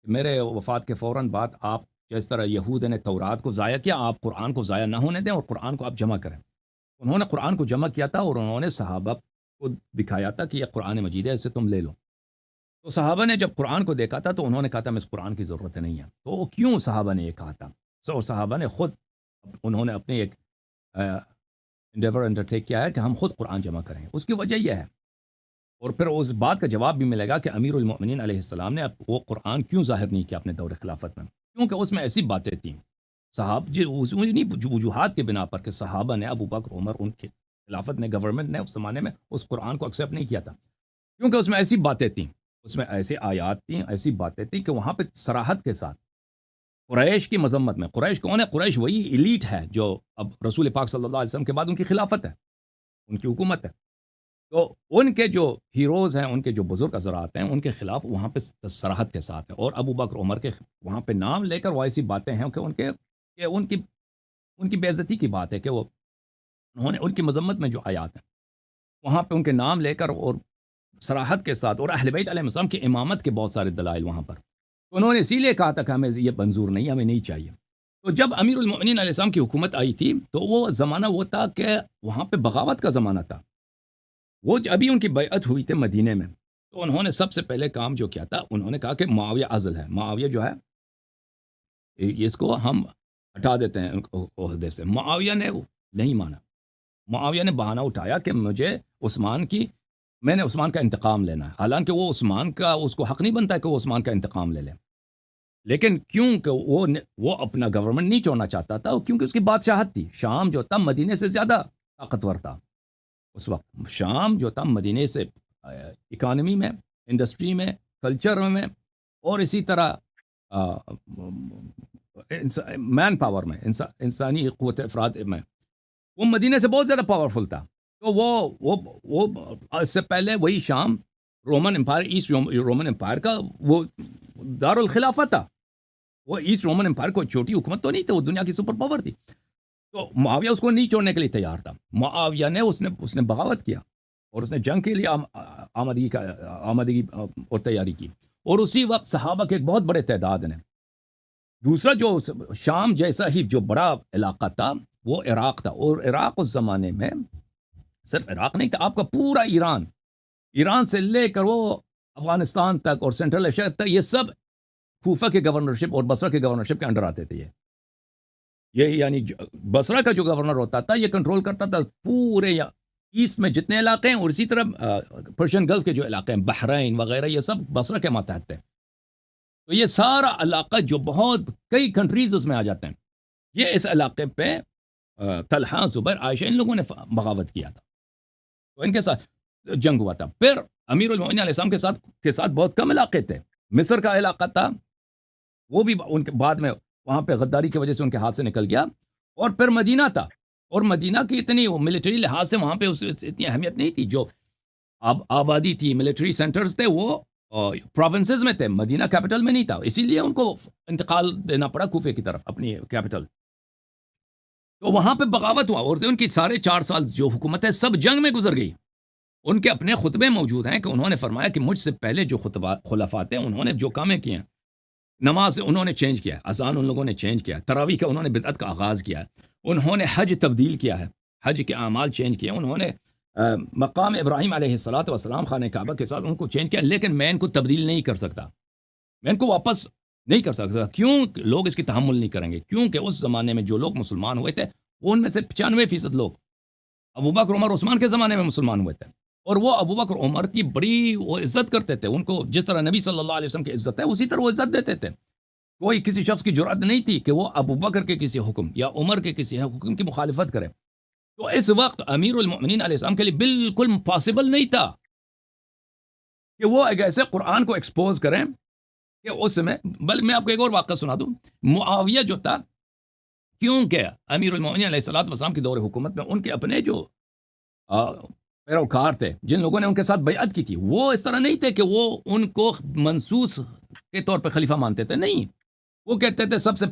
میرے وفات کے فوراً بعد آپ جس طرح یہود نے تورات کو ضائع کیا، آپ قرآن کو ضائع نہ ہونے دیں اور قرآن کو آپ جمع کریں۔ انہوں نے قرآن کو جمع کیا تھا، اور انہوں نے صحابہ کو دکھایا تھا کہ یہ قرآن مجید ہے، اسے تم لے لو۔ تو صحابہ نے جب قرآن کو دیکھا تھا تو انہوں نے کہا تھا میں اس قرآن کی ضرورت نہیں ہے۔ تو کیوں صحابہ نے یہ کہا تھا؟ صحابہ نے خود، انہوں نے اپنی ایک انڈیور انڈرٹیک کیا ہے کہ ہم خود قرآن جمع کریں۔ اس کی وجہ یہ ہے، اور پھر اس بات کا جواب بھی ملے گا کہ امیر المؤمنین علیہ السلام نے وہ قرآن کیوں ظاہر نہیں کیا اپنے دور خلافت میں، کیونکہ اس میں ایسی باتیں تھیں وجوہات کے بنا پر کہ صحابہ نے، ابو بکر، عمر، ان کے خلافت نے، گورنمنٹ نے اس زمانے میں اس قرآن کو ایکسیپٹ نہیں کیا تھا، کیونکہ اس میں ایسی باتیں تھیں، اس میں ایسے آیات تھیں، ایسی باتیں تھیں کہ وہاں پہ صراحت کے ساتھ قریش کی مذمت میں۔ قریش کون ہے؟ قریش وہی ایلیٹ ہے جو اب رسول پاک صلی اللہ علیہ وسلم کے بعد ان کی خلافت ہے، ان کی حکومت ہے۔ تو ان کے جو ہیروز ہیں، ان کے جو بزرگ حضرات ہیں، ان کے خلاف وہاں پہ صراحت کے ساتھ ہے، اور ابو بکر، عمر کے وہاں پہ نام لے کر وہ ایسی باتیں ہیں کہ ان کی بے عزتی کی بات ہے کہ وہ انہوں نے ان کی مذمت میں جو آیات ہیں وہاں پہ ان کے نام لے کر اور صراحت کے ساتھ، اور اہل بیت علیہ السلام کی امامت کے بہت سارے دلائل وہاں پر، تو انہوں نے اسی لیے کہا تھا کہ ہمیں یہ منظور نہیں، ہمیں نہیں چاہیے۔ تو جب امیر المؤمنین علیہ السلام کی حکومت آئی تھی تو وہ زمانہ وہ تھا کہ وہاں پہ بغاوت کا زمانہ تھا۔ وہ ابھی ان کی بیعت ہوئی تھی مدینے میں، تو انہوں نے سب سے پہلے کام جو کیا تھا، انہوں نے کہا کہ معاویہ عزل ہے، معاویہ جو ہے اس کو ہم ہٹا دیتے ہیں عہدے سے۔ معاویہ نے نہیں مانا، معاویہ نے بہانہ اٹھایا کہ میں نے عثمان کا انتقام لینا ہے، حالانکہ وہ عثمان کا، اس کو حق نہیں بنتا ہے کہ وہ عثمان کا انتقام لے لے، لیکن کیونکہ وہ اپنا گورنمنٹ نہیں چھوڑنا چاہتا تھا، کیونکہ اس کی بادشاہت تھی، شام جو تھا مدینے سے زیادہ طاقتور تھا اس وقت، شام جو تھا مدینے سے اکانومی میں، انڈسٹری میں، کلچر میں، اور اسی طرح مین پاور میں، انسانی قوت افراد میں، وہ مدینے سے بہت زیادہ پاورفل تھا۔ تو وہ اس سے پہلے وہی شام Roman empire, east Roman empire کا وہ دار الخلافہ تھا، وہ ایسٹ رومن امپائر کو چھوٹی حکومت تو نہیں تھی، وہ دنیا کی سپر پاور تھی۔ تو معاویہ اس کو نہیں چھوڑنے کے لیے تیار تھا، معاویہ نے اس نے بغاوت کیا، اور اس نے جنگ کے لیے آمادگی اور تیاری کی، اور اسی وقت صحابہ کے ایک بہت بڑے تعداد نے۔ دوسرا جو شام جیسا ہی جو بڑا علاقہ تھا وہ عراق تھا، اور عراق اس زمانے میں صرف عراق نہیں تھا، آپ کا پورا ایران سے لے کر وہ افغانستان تک اور سینٹرل ایشیا تک، یہ سب کوفہ کے گورنرشپ اور بصرہ کے گورنرشپ کے انڈر آتے تھے۔ یہ یعنی بصرہ کا جو گورنر ہوتا تھا یہ کنٹرول کرتا تھا پورے ایسٹ میں جتنے علاقے ہیں، اور اسی طرح پرشین گلف کے جو علاقے ہیں، بحرین وغیرہ، یہ سب بصرہ کے ماتحت تھے۔ تو یہ سارا علاقہ جو بہت کئی کنٹریز اس میں آ جاتے ہیں، یہ اس علاقے پہ طلحہ، زبیر، عائشہ، ان لوگوں نے بغاوت کیا تھا، تو ان کے ساتھ جنگ ہوا تھا۔ پھر امیر المؤمنین علیہ السلام کے ساتھ بہت کم علاقے تھے، مصر کا علاقہ تھا، وہ بھی ان کے بعد میں وہاں پہ غداری کی وجہ سے ان کے ہاتھ سے نکل گیا، اور پھر مدینہ تھا، اور مدینہ کی اتنی ملٹری لحاظ سے وہاں پہ اتنی اہمیت نہیں تھی، جو آبادی تھی، ملٹری سینٹرز تھے، وہ پروونسز میں تھے، مدینہ کیپٹل میں نہیں تھا، اسی لیے ان کو انتقال دینا پڑا کوفے کی طرف، اپنی کیپٹل۔ تو وہاں پہ بغاوت ہوا، اور ان کی سارے 4 سال جو حکومت ہے سب جنگ میں گزر گئی. ان کے اپنے خطبے موجود ہیں کہ انہوں نے فرمایا کہ مجھ سے پہلے جو خلفات ہیں انہوں نے جو کامیں کی ہیں، نماز انہوں نے چینج کیا ہے، اذان ان لوگوں نے چینج کیا ہے، تراویح کا انہوں نے بدعت کا آغاز کیا ہے، انہوں نے حج تبدیل کیا ہے، حج کے اعمال چینج کیے، انہوں نے مقام ابراہیم علیہ السلام خانہ کعبہ کے ساتھ ان کو چینج کیا، لیکن میں ان کو تبدیل نہیں کر سکتا، میں ان کو واپس نہیں کر سکتا. کیوں؟ لوگ اس کی تحمل نہیں کریں گے، کیونکہ اس زمانے میں جو لوگ مسلمان ہوئے تھے وہ ان میں سے 95% لوگ ابوبکر عمر عثمان کے زمانے میں مسلمان ہوئے تھے، اور وہ ابوبکر عمر کی بڑی وہ عزت کرتے تھے، ان کو جس طرح نبی صلی اللہ علیہ وسلم کی عزت ہے اسی طرح وہ عزت دیتے تھے. کوئی کسی شخص کی جرأت نہیں تھی کہ وہ ابوبکر کے کسی حکم یا عمر کے کسی حکم کی مخالفت کرے. تو اس وقت امیر المؤمنین علیہ السلام کے لیے بالکل پاسبل نہیں تھا کہ وہ ایک ایسے قرآن کو ایکسپوز کریں کہ اس میں، بلکہ میں آپ کو ایک اور واقعہ سنا دوں. معاویہ جو تھا، کیونکہ امیر المؤمنین علیہ السلام کی دور حکومت میں ان کے اپنے جو پیروکار تھے، جن لوگوں نے ان کے ساتھ بیعت کی تھی، وہ اس طرح نہیں تھے کہ وہ ان کو منصوص کے طور پہ خلیفہ مانتے تھے. نہیں، وہ کہتے تھے سب سے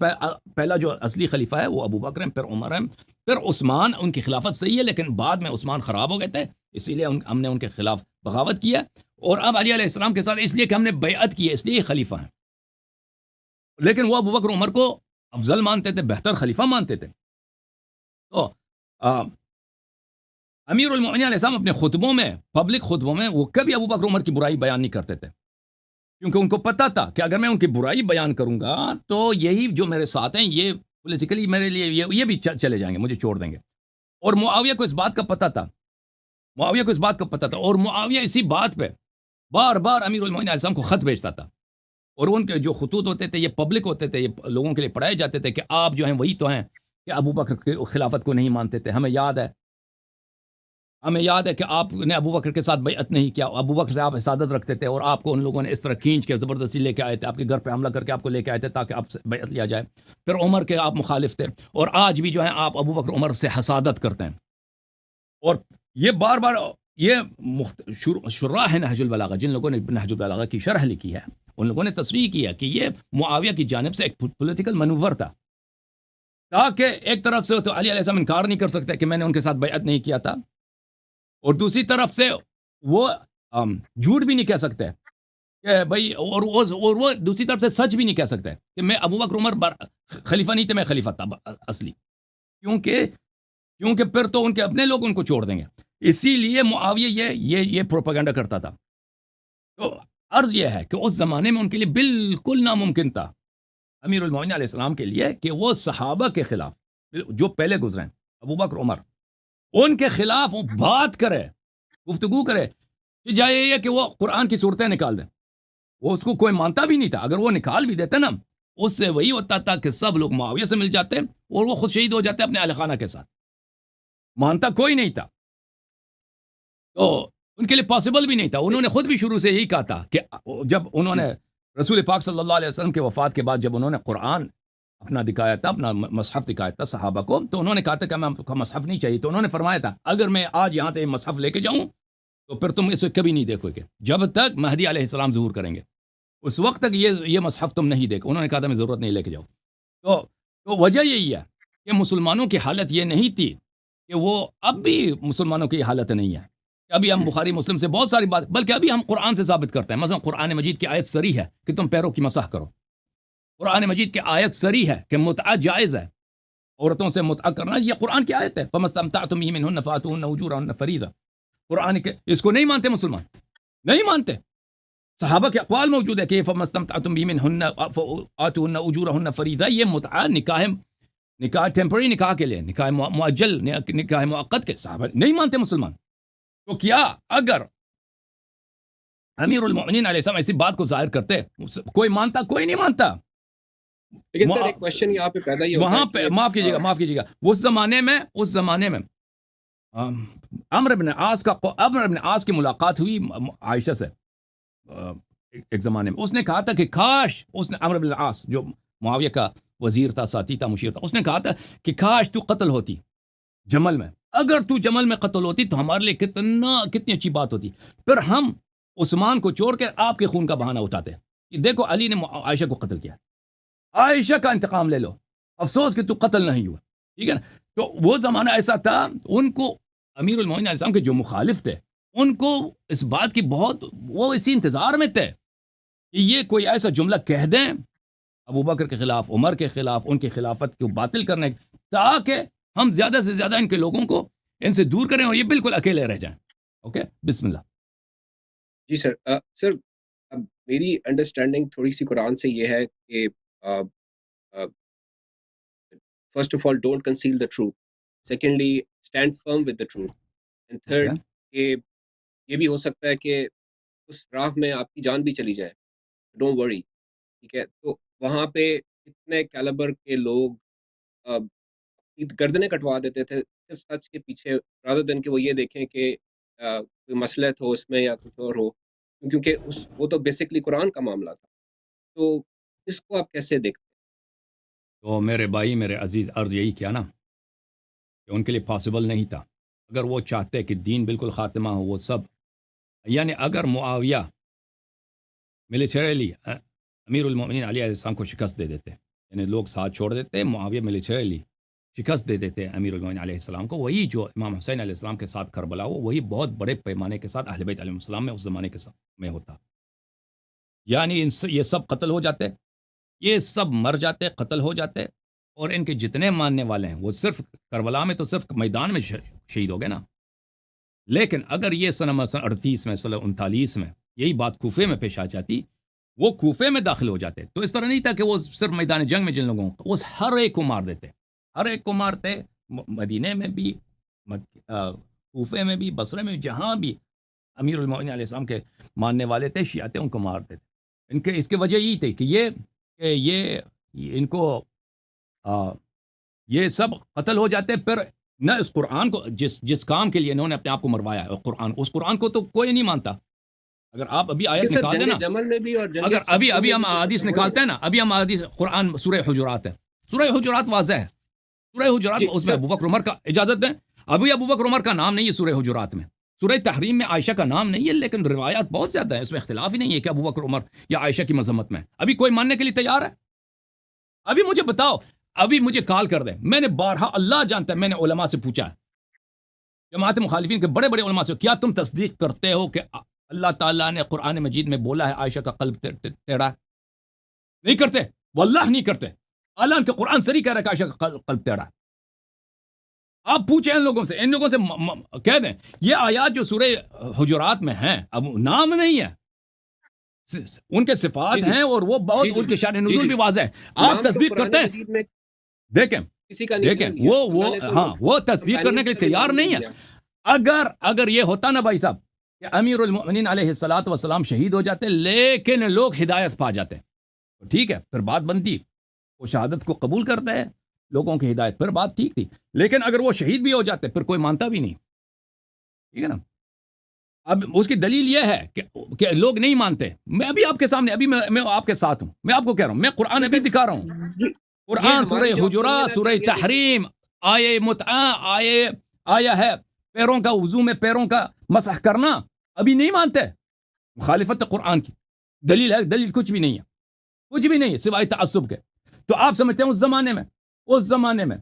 پہلا جو اصلی خلیفہ ہے وہ ابو بکر ہیں، پھر عمر ہیں، پھر عثمان. ان کی خلافت صحیح ہے لیکن بعد میں عثمان خراب ہو گئے تھے، اسی لیے ہم نے ان کے خلاف بغاوت کیا، اور اب علی علیہ السلام کے ساتھ اس لیے کہ ہم نے بیعت کی ہے، اس لیے یہ خلیفہ ہیں. لیکن وہ ابو بکر عمر کو افضل مانتے تھے، بہتر خلیفہ مانتے تھے. تو امیر المؤمنین علیہ السلام اپنے خطبوں میں، پبلک خطبوں میں، وہ کبھی ابو بکر عمر کی برائی بیان نہیں کرتے تھے، کیونکہ ان کو پتا تھا کہ اگر میں ان کی برائی بیان کروں گا تو یہی جو میرے ساتھ ہیں یہ پولیٹیکلی میرے لیے یہ بھی چلے جائیں گے، مجھے چھوڑ دیں گے. اور معاویہ کو اس بات کا پتا تھا، اور معاویہ اسی بات پہ بار بار امیر المؤمنین علیہ السلام کو خط بھیجتا تھا، اور ان کے جو خطوط ہوتے تھے یہ پبلک ہوتے تھے، یہ لوگوں کے لیے پڑھائے جاتے تھے کہ آپ جو ہیں وہی تو ہیں کہ ابو بکر کی خلافت کو نہیں مانتے تھے. ہمیں یاد ہے کہ آپ نے ابو بکر کے ساتھ بیعت نہیں کیا، ابو بکر سے آپ حسادت رکھتے تھے، اور آپ کو ان لوگوں نے اس طرح کھینچ کے زبردستی لے کے آئے تھے، آپ کے گھر پہ حملہ کر کے آپ کو لے کے آئے تھے تاکہ آپ سے بیعت لیا جائے. پھر عمر کے آپ مخالف تھے، اور آج بھی جو ہیں آپ ابو بکر عمر سے حسادت کرتے ہیں. اور یہ بار بار یہ شراح ہے نہج البلاغہ، جن لوگوں نے نہج البلاغہ کی شرح لکھی ہے، ان لوگوں نے تصریح کیا کہ یہ معاویہ کی جانب سے ایک پولیٹیکل منور تھا، تاکہ ایک طرف سے تو علی علیہ السلام انکار نہیں کر سکتے کہ میں نے ان کے ساتھ بیعت نہیں کیا تھا، اور دوسری طرف سے وہ جھوٹ بھی نہیں کہہ سکتے کہ بھائی، اور وہ دوسری طرف سے سچ بھی نہیں کہہ سکتے کہ میں ابو بکر عمر خلیفہ نہیں تھے، میں خلیفہ تھا اصلی، کیونکہ پھر تو ان کے اپنے لوگ ان کو چھوڑ دیں گے. اسی لیے معاویہ یہ پروپیگنڈا کرتا تھا. تو عرض یہ ہے کہ اس زمانے میں ان کے لیے بالکل ناممکن تھا، امیر المؤمنین علیہ السلام کے لیے، کہ وہ صحابہ کے خلاف جو پہلے گزرے ہیں، ابو بکر عمر، ان کے خلاف وہ بات کرے، گفتگو کرے، کہ جائے یہ کہ وہ قرآن کی صورتیں نکال دیں. وہ اس کو کوئی مانتا بھی نہیں تھا. اگر وہ نکال بھی دیتے نا، اس سے وہی ہوتا تھا کہ سب لوگ معاویہ سے مل جاتے اور وہ خود شہید ہو جاتے اپنے اہل خانہ کے ساتھ. مانتا کوئی نہیں تھا، تو ان کے لیے پاسبل بھی نہیں تھا. انہوں نے خود بھی شروع سے یہی کہا تھا کہ جب انہوں نے رسول پاک صلی اللہ علیہ وسلم کے وفات کے بعد جب انہوں نے قرآن اپنا دکھایا تھا، اپنا مصحف دکھایا تھا صحابہ کو، تو انہوں نے کہا تھا کہ ہمیں آپ کا مصحف نہیں چاہیے. تو انہوں نے فرمایا تھا اگر میں آج یہاں سے مصحف لے کے جاؤں تو پھر تم اسے کبھی نہیں دیکھو گے جب تک مہدی علیہ السلام ظہور کریں گے، اس وقت تک یہ مصحف تم نہیں دیکھو. انہوں نے کہا تھا میں ضرورت نہیں، لے کے جاؤ. تو وجہ یہی ہے کہ مسلمانوں کی حالت یہ نہیں تھی کہ وہ، اب بھی مسلمانوں کی حالت نہیں ہے. ابھی ہم بخاری مسلم سے بہت ساری بات، بلکہ ابھی ہم قرآن سے ثابت کرتے ہیں. مثلا قرآن مجید کی آیت صریح ہے کہ تم پیروں کی مسح کرو. قرآن مجید کی آیت صریح ہے کہ متعہ جائز ہے، عورتوں سے متعہ کرنا، یہ قرآن کی آیت ہے. فَمَسْتَمْتَعْتُمْ بِهِ مِنْهُنَّ فَآتُوهُنَّ أُجُورَهُنَّ فَرِيضَةً. قرآن کے اس کو نہیں مانتے مسلمان، نہیں مانتے. صحابہ کے اقوال موجود ہے کہ فَمَسْتَمْتَعْتُمْ بِهِ مِنْهُنَّ فَآتُوهُنَّ أُجُورَهُنَّ فَرِيضَةً. یہ متعہ نکاح ٹیمپرری نکاح کے لیے، نکاح مؤجل، نکاح مؤقت کے صحابہ نہیں مانتے مسلمان. تو کیا اگر امیر المؤمنین علیہ السلام ایسی بات کو ظاہر کرتے، کوئی مانتا؟ کوئی نہیں مانتا. لیکن سر ایک کوشچن یہاں پہ پیدا یہ ہوتا وہاں ہے پہ کہ معاف کیجیے گا اس زمانے میں عمرو بن عاص کی ملاقات ہوئی عائشہ سے ایک زمانے میں. اس نے کہا تھا کہ کاش، اس نے عمرو بن عاص جو معاویہ کا وزیر تھا، ساتھی تھا، مشیر تھا، اس نے کہا تھا کہ کاش تو قتل ہوتی جمل میں. اگر تو جمل میں قتل ہوتی تو ہمارے لیے کتنی اچھی بات ہوتی. پھر ہم عثمان کو چھوڑ کے آپ کے خون کا بہانہ اٹھاتے کہ دیکھو علی نے عائشہ کو قتل کیا، عائشہ کا انتقام لے لو، افسوس کہ تو قتل نہیں ہوا. ٹھیک ہے نا. تو وہ زمانہ ایسا تھا، ان کو امیر المومنین علیہ السلام کے جو مخالف تھے ان کو اس بات کی بہت، وہ اسی انتظار میں تھے کہ یہ کوئی ایسا جملہ کہہ دیں ابو بکر کے خلاف، عمر کے خلاف، ان کی خلافت کو باطل کرنے، تاکہ ہم زیادہ سے زیادہ ان کے لوگوں کو ان سے دور کریں اور یہ بالکل اکیلے رہ جائیں. اوکے، بسم اللہ. جی سر. سر اب میری انڈرسٹینڈنگ تھوڑی سی قرآن سے یہ ہے کہ first of all don't conceal the truth, secondly stand firm with the truth, and third کہ یہ بھی ہو سکتا ہے کہ اس راہ میں آپ کی جان بھی چلی جائے، ڈونٹ وری. ٹھیک ہے، تو وہاں پہ اتنے کیلیبر کے لوگ گردنیں کٹوا دیتے تھے صرف سچ کے پیچھے، رادر دین کہ وہ یہ دیکھیں کہ کوئی مسلحت ہو اس میں یا کچھ اور ہو، کیونکہ وہ تو بیسکلی قرآن کا معاملہ تھا. تو اس کو آپ کیسے دیکھتے ہیں؟ تو میرے بھائی، میرے عزیز، عرض یہی کیا نا کہ ان کے لیے پاسبل نہیں تھا. اگر وہ چاہتے کہ دین بالکل خاتمہ ہو، وہ سب، یعنی اگر معاویہ ملیٹریلی امیر المومنین علیہ السلام کو شکست دے دیتے، یعنی لوگ ساتھ چھوڑ دیتے، معاویہ ملیٹریلی شکست دے دیتے امیر المومنین علیہ السلام کو، وہی جو امام حسین علیہ السلام کے ساتھ کربلا ہو، وہی بہت بڑے پیمانے کے ساتھ اہل بیت علیہ السلام میں اس زمانے کے میں ہوتا. یعنی یہ سب قتل ہو جاتے، یہ سب مر جاتے، قتل ہو جاتے، اور ان کے جتنے ماننے والے ہیں وہ صرف کربلا میں تو صرف میدان میں شہید ہو گئے نا. لیکن اگر یہ سن 38 میں، 39 میں یہی بات کوفے میں پیش آ جاتی، وہ کوفے میں داخل ہو جاتے، تو اس طرح نہیں تھا کہ وہ صرف میدان جنگ میں جن لوگوں کو، وہ ہر ایک کو مار دیتے، ہر ایک کو مارتے، مدینے میں بھی، کوفے میں بھی، بصرے میں بھی، جہاں بھی امیر المومنین علیہ السلام کے ماننے والے تھے، شیعہ تھے، ان کو مارتے تھے. اس کی وجہ یہی تھی کہ یہ ان کو یہ سب قتل ہو جاتے. پھر نہ اس قرآن کو، جس کام کے لیے انہوں نے اپنے آپ کو مروایا ہے، اس قرآن کو تو کوئی نہیں مانتا. اگر آپ ابھی آیت نکال دینا، جمل میں بھی، اور اگر ابھی ہم حدیث نکالتے ہیں نا، ابھی ہم حدیث، قرآن سورہ حجرات ہے، سورہ حجرات واضح ہے، سورہ حجرات اس میں ابو بکر عمر کا، اجازت دیں، ابھی ابو بکر عمر کا نام نہیں ہے سورہ حجرات میں، سورہ تحریم میں عائشہ کا نام نہیں ہے، لیکن روایات بہت زیادہ ہے، اس میں اختلاف ہی نہیں ہے کہ ابو بکر عمر یا عائشہ کی مذمت میں. ابھی کوئی ماننے کے لیے تیار ہے؟ ابھی مجھے بتاؤ، ابھی مجھے کال کر دیں. میں نے بارہا، اللہ جانتا ہے، میں نے علماء سے پوچھا ہے، جماعت مخالفین کے بڑے بڑے علماء سے، کیا تم تصدیق کرتے ہو کہ اللہ تعالیٰ نے قرآن مجید میں بولا ہے عائشہ کا قلب ٹیڑھا؟ نہیں کرتے، واللہ نہیں کرتے. اللہ کے قرآن صریح کہہ رہا ہے کہ عائشہ کا قلب ٹیڑھا. آپ پوچھیں ان لوگوں سے کہہ دیں یہ آیات جو سورہ حجرات میں ہیں، اب نام نہیں ہے، ان کے صفات ہیں، اور وہ بہت ان کے شان نزول بھی واضح ہے. آپ تصدیق کرتے ہیں؟ دیکھیں وہ تصدیق کرنے کے لیے تیار نہیں ہے. اگر یہ ہوتا نا بھائی صاحب کہ امیر المؤمنین علیہ الصلوۃ والسلام شہید ہو جاتے لیکن لوگ ہدایت پا جاتے، ٹھیک ہے، پھر بات بنتی، وہ شہادت کو قبول کرتا ہے، لوگوں کی ہدایت، پھر بات ٹھیک تھی. لیکن اگر وہ شہید بھی ہو جاتے پھر کوئی مانتا بھی نہیں، ٹھیک ہے نا. اب اس کی دلیل یہ ہے کہ لوگ نہیں مانتے. میں ابھی آپ کے سامنے، ابھی میں آپ کے ساتھ ہوں، میں آپ کو کہہ رہا ہوں، میں قرآن ابھی دکھا رہا ہوں، قرآن سورہ حجرات، سورہ تحریم، آیے متعہ، آیا ہے پیروں کا وضو میں پیروں کا مسح کرنا، ابھی نہیں مانتے. مخالفت قرآن کی دلیل ہے، دلیل کچھ بھی نہیں ہے، کچھ بھی نہیں ہے سوائے تعصب کے. تو آپ سمجھتے ہیں اس زمانے میں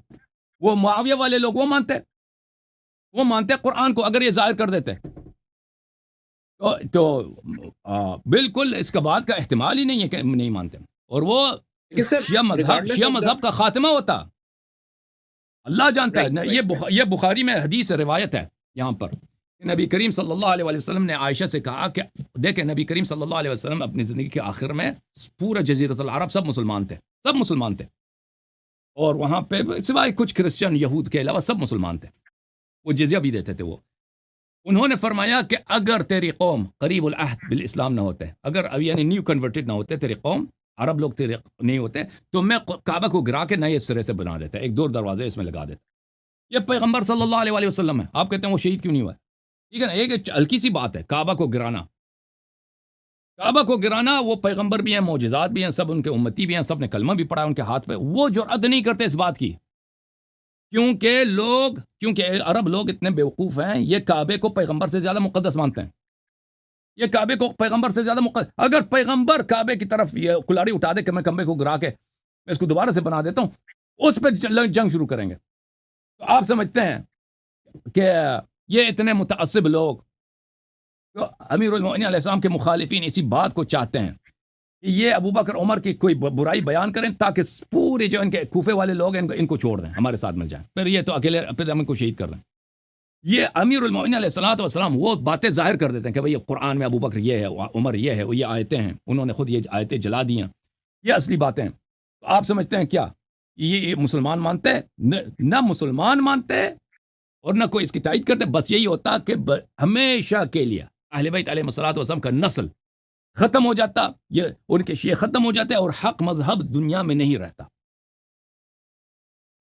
وہ معاویہ والے لوگ وہ مانتے قرآن کو، اگر یہ ظاہر کر دیتے تو بالکل اس کا بات کا احتمال ہی نہیں ہے کہ نہیں مانتے. اور وہ شیعہ مذہب کا خاتمہ ہوتا، اللہ جانتا ہے. یہ بخاری میں حدیث روایت ہے یہاں پر، نبی کریم صلی اللہ علیہ وسلم نے عائشہ سے کہا کہ دیکھیں، نبی کریم صلی اللہ علیہ وسلم اپنی زندگی کے آخر میں پورا جزیرۃ العرب سب مسلمان تھے، اور وہاں پہ سوائے کچھ کرسچن یہود کے علاوہ سب مسلمان تھے، وہ جزیہ بھی دیتے تھے. وہ انہوں نے فرمایا کہ اگر تیری قوم قریب العہد بالاسلام نہ ہوتے، اگر یعنی نیو کنورٹڈ نہ ہوتے، تیری قوم عرب لوگ تیرے نہیں ہوتے، تو میں کعبہ کو گرا کے نئے سرے سے بنا دیتا، ایک دور دروازے اس میں لگا دیتا. یہ پیغمبر صلی اللہ علیہ وسلم ہے، آپ کہتے ہیں وہ شہید کیوں نہیں ہوا؟ ٹھیک ہے نا، ایک ہلکی سی بات ہے، کعبہ کو گرانا، وہ پیغمبر بھی ہیں، معجزات بھی ہیں، سب ان کے امتی بھی ہیں، سب نے کلمہ بھی پڑھا ان کے ہاتھ پہ، وہ جرأت نہیں کرتے اس بات کی، کیونکہ عرب لوگ اتنے بیوقوف ہیں، یہ کعبے کو پیغمبر سے زیادہ مقدس مانتے ہیں. یہ کعبے کو پیغمبر سے زیادہ مقدس، اگر پیغمبر کعبے کی طرف یہ کلہاڑی اٹھا دے کہ میں کعبے کو گرا کے میں اس کو دوبارہ سے بنا دیتا ہوں، اس پہ جنگ شروع کریں گے. تو آپ سمجھتے ہیں کہ یہ اتنے متعصب لوگ تو امیر المؤمنین علیہ السلام کے مخالفین اسی بات کو چاہتے ہیں کہ یہ ابو بکر عمر کی کوئی برائی بیان کریں تاکہ پورے جو ان کے کوفے والے لوگ ہیں ان کو چھوڑ دیں، ہمارے ساتھ مل جائیں، پھر یہ تو اکیلے پھر ہم ان کو شہید کر دیں۔ یہ امیر المؤمنین علیہ الصلوۃ والسلام وہ باتیں ظاہر کر دیتے ہیں کہ بھئی قرآن میں ابو بکر یہ ہے، عمر یہ ہے، یہ آیتیں ہیں، انہوں نے خود یہ آیتیں جلا دی ہیں، یہ اصلی باتیں ہیں۔ تو آپ سمجھتے ہیں کیا یہ مسلمان مانتے ہیں؟ نہ مسلمان مانتے اور نہ کوئی اس کی تائید کرتے، بس یہی ہوتا کہ ہمیشہ کے لیے اہل بیت علیہ الصلوۃ والسلام کا نسل ختم ہو جاتا، یہ ان کے شیعہ ختم ہو جاتے اور حق مذہب دنیا میں نہیں رہتا۔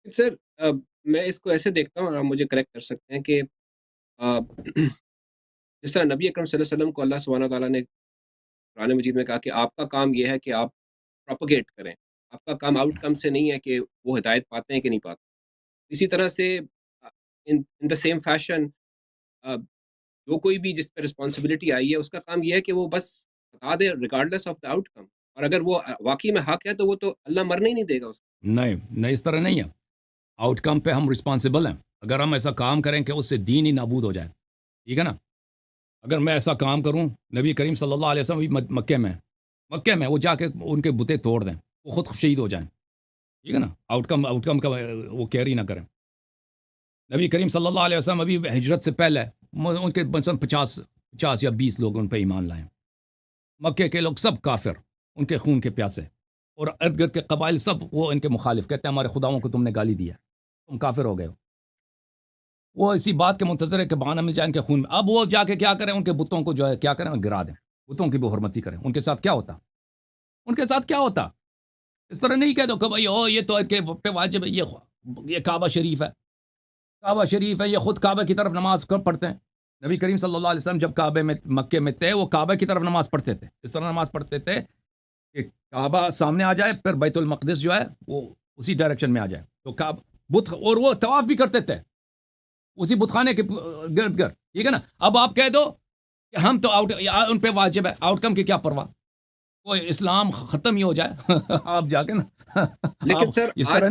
سر میں اس کو ایسے دیکھتا ہوں اور آپ مجھے کریکٹ کر سکتے ہیں کہ جس طرح نبی اکرم صلی اللہ علیہ وسلم کو اللہ سبحانہ تعالیٰ نے قرآن مجید میں کہا کہ آپ کا کام یہ ہے کہ آپ پروپگیٹ کریں، آپ کا کام آؤٹ کم سے نہیں ہے کہ وہ ہدایت پاتے ہیں کہ نہیں پاتے۔ اسی طرح سے ان دا سیم فیشن جو کوئی بھی جس پہ رسپانسبلٹی آئی ہے اس کا کام یہ ہے کہ وہ بس بتا دے regardless of the outcome, اور اگر وہ واقعی میں حق ہے تو وہ تو اللہ مرنے ہی نہیں دے گا اس کو۔ نہیں اس طرح نہیں ہے، آؤٹ کم پہ ہم رسپانسبل ہیں۔ اگر ہم ایسا کام کریں کہ اس سے دین ہی نابود ہو جائے، ٹھیک ہے نا، اگر میں ایسا کام کروں، نبی کریم صلی اللہ علیہ وسلم مکے میں وہ جا کے ان کے بتیں توڑ دیں، وہ خود شہید ہو جائیں، ٹھیک ہے نا، آؤٹ کم کا وہ کیئر ہی نہ کریں۔ نبی کریم صلی اللہ علیہ وسلم ابھی ہجرت سے پہلے ان کے مثلاً 50 یا 20 لوگ ان پہ ایمان لائیں، مکے کے لوگ سب کافر، ان کے خون کے پیاسے، اور ارد گرد کے قبائل سب وہ ان کے مخالف، کہتے ہیں ہمارے خداؤں کو تم نے گالی دیا، تم کافر ہو گئے ہو۔ وہ اسی بات کے منتظر ہے کہ بہانہ مل جائے ان کے خون میں۔ اب وہ جا کے کیا کریں، ان کے بتوں کو جو ہے کیا کریں، گرا دیں، بتوں کی بھی حرمتی کریں۔ ان کے ساتھ کیا ہوتا؟ اس طرح نہیں کہہ دو کہ بھائی یہ تو ان کے پہ واجب ہے، یہ کعبہ شریف ہے، یہ خود کعبہ کی طرف نماز پڑھتے ہیں۔ نبی کریم صلی اللہ علیہ وسلم جب مکے میں تھے، وہ کعبہ کی طرف نماز پڑھتے تھے، اس طرح نماز پڑھتے تھے کہ کعبہ سامنے آ جائے، پھر بیت المقدس جو ہے وہ اسی ڈائریکشن میں آ جائے، تو بت، اور وہ طواف بھی کرتے تھے اسی بت خانے کے گرد گرد، ٹھیک ہے نا۔ اب آپ کہہ دو کہ ہم تو ان پہ واجب ہے، آؤٹ کم کی کیا پرواہ، کوئی اسلام ختم ہی ہو جائے آپ جا کے نا۔ لیکن سر اس طرح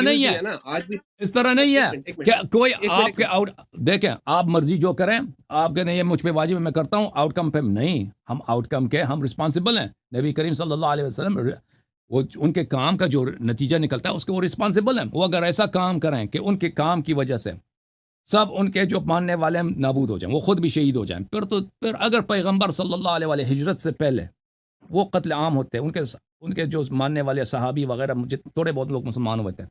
نہیں ہے، نا آج بھی اس طرح نہیں ہے ایک منٹ کہ کوئی ایک آپ منٹ کے دیکھیں، آپ مرضی جو کریں، آپ کہتے ہیں یہ مجھ پہ واجب ہے میں کرتا ہوں، آؤٹ کم پہ نہیں، ہم آؤٹ کم کے ہم رسپانسبل ہیں۔ نبی کریم صلی اللہ علیہ وسلم وہ ان کے کام کا جو نتیجہ نکلتا ہے اس کے وہ رسپانسبل ہیں۔ وہ اگر ایسا کام کریں کہ ان کے کام کی وجہ سے سب ان کے جو ماننے والے ہیں نابود ہو جائیں، وہ خود بھی شہید ہو جائیں، پھر اگر پیغمبر صلی اللہ علیہ وسلم ہجرت سے پہلے وہ قتل عام ہوتے، ان کے جو ماننے والے صحابی وغیرہ مجھے تھوڑے بہت لوگ مسلمان ہوئے تھے،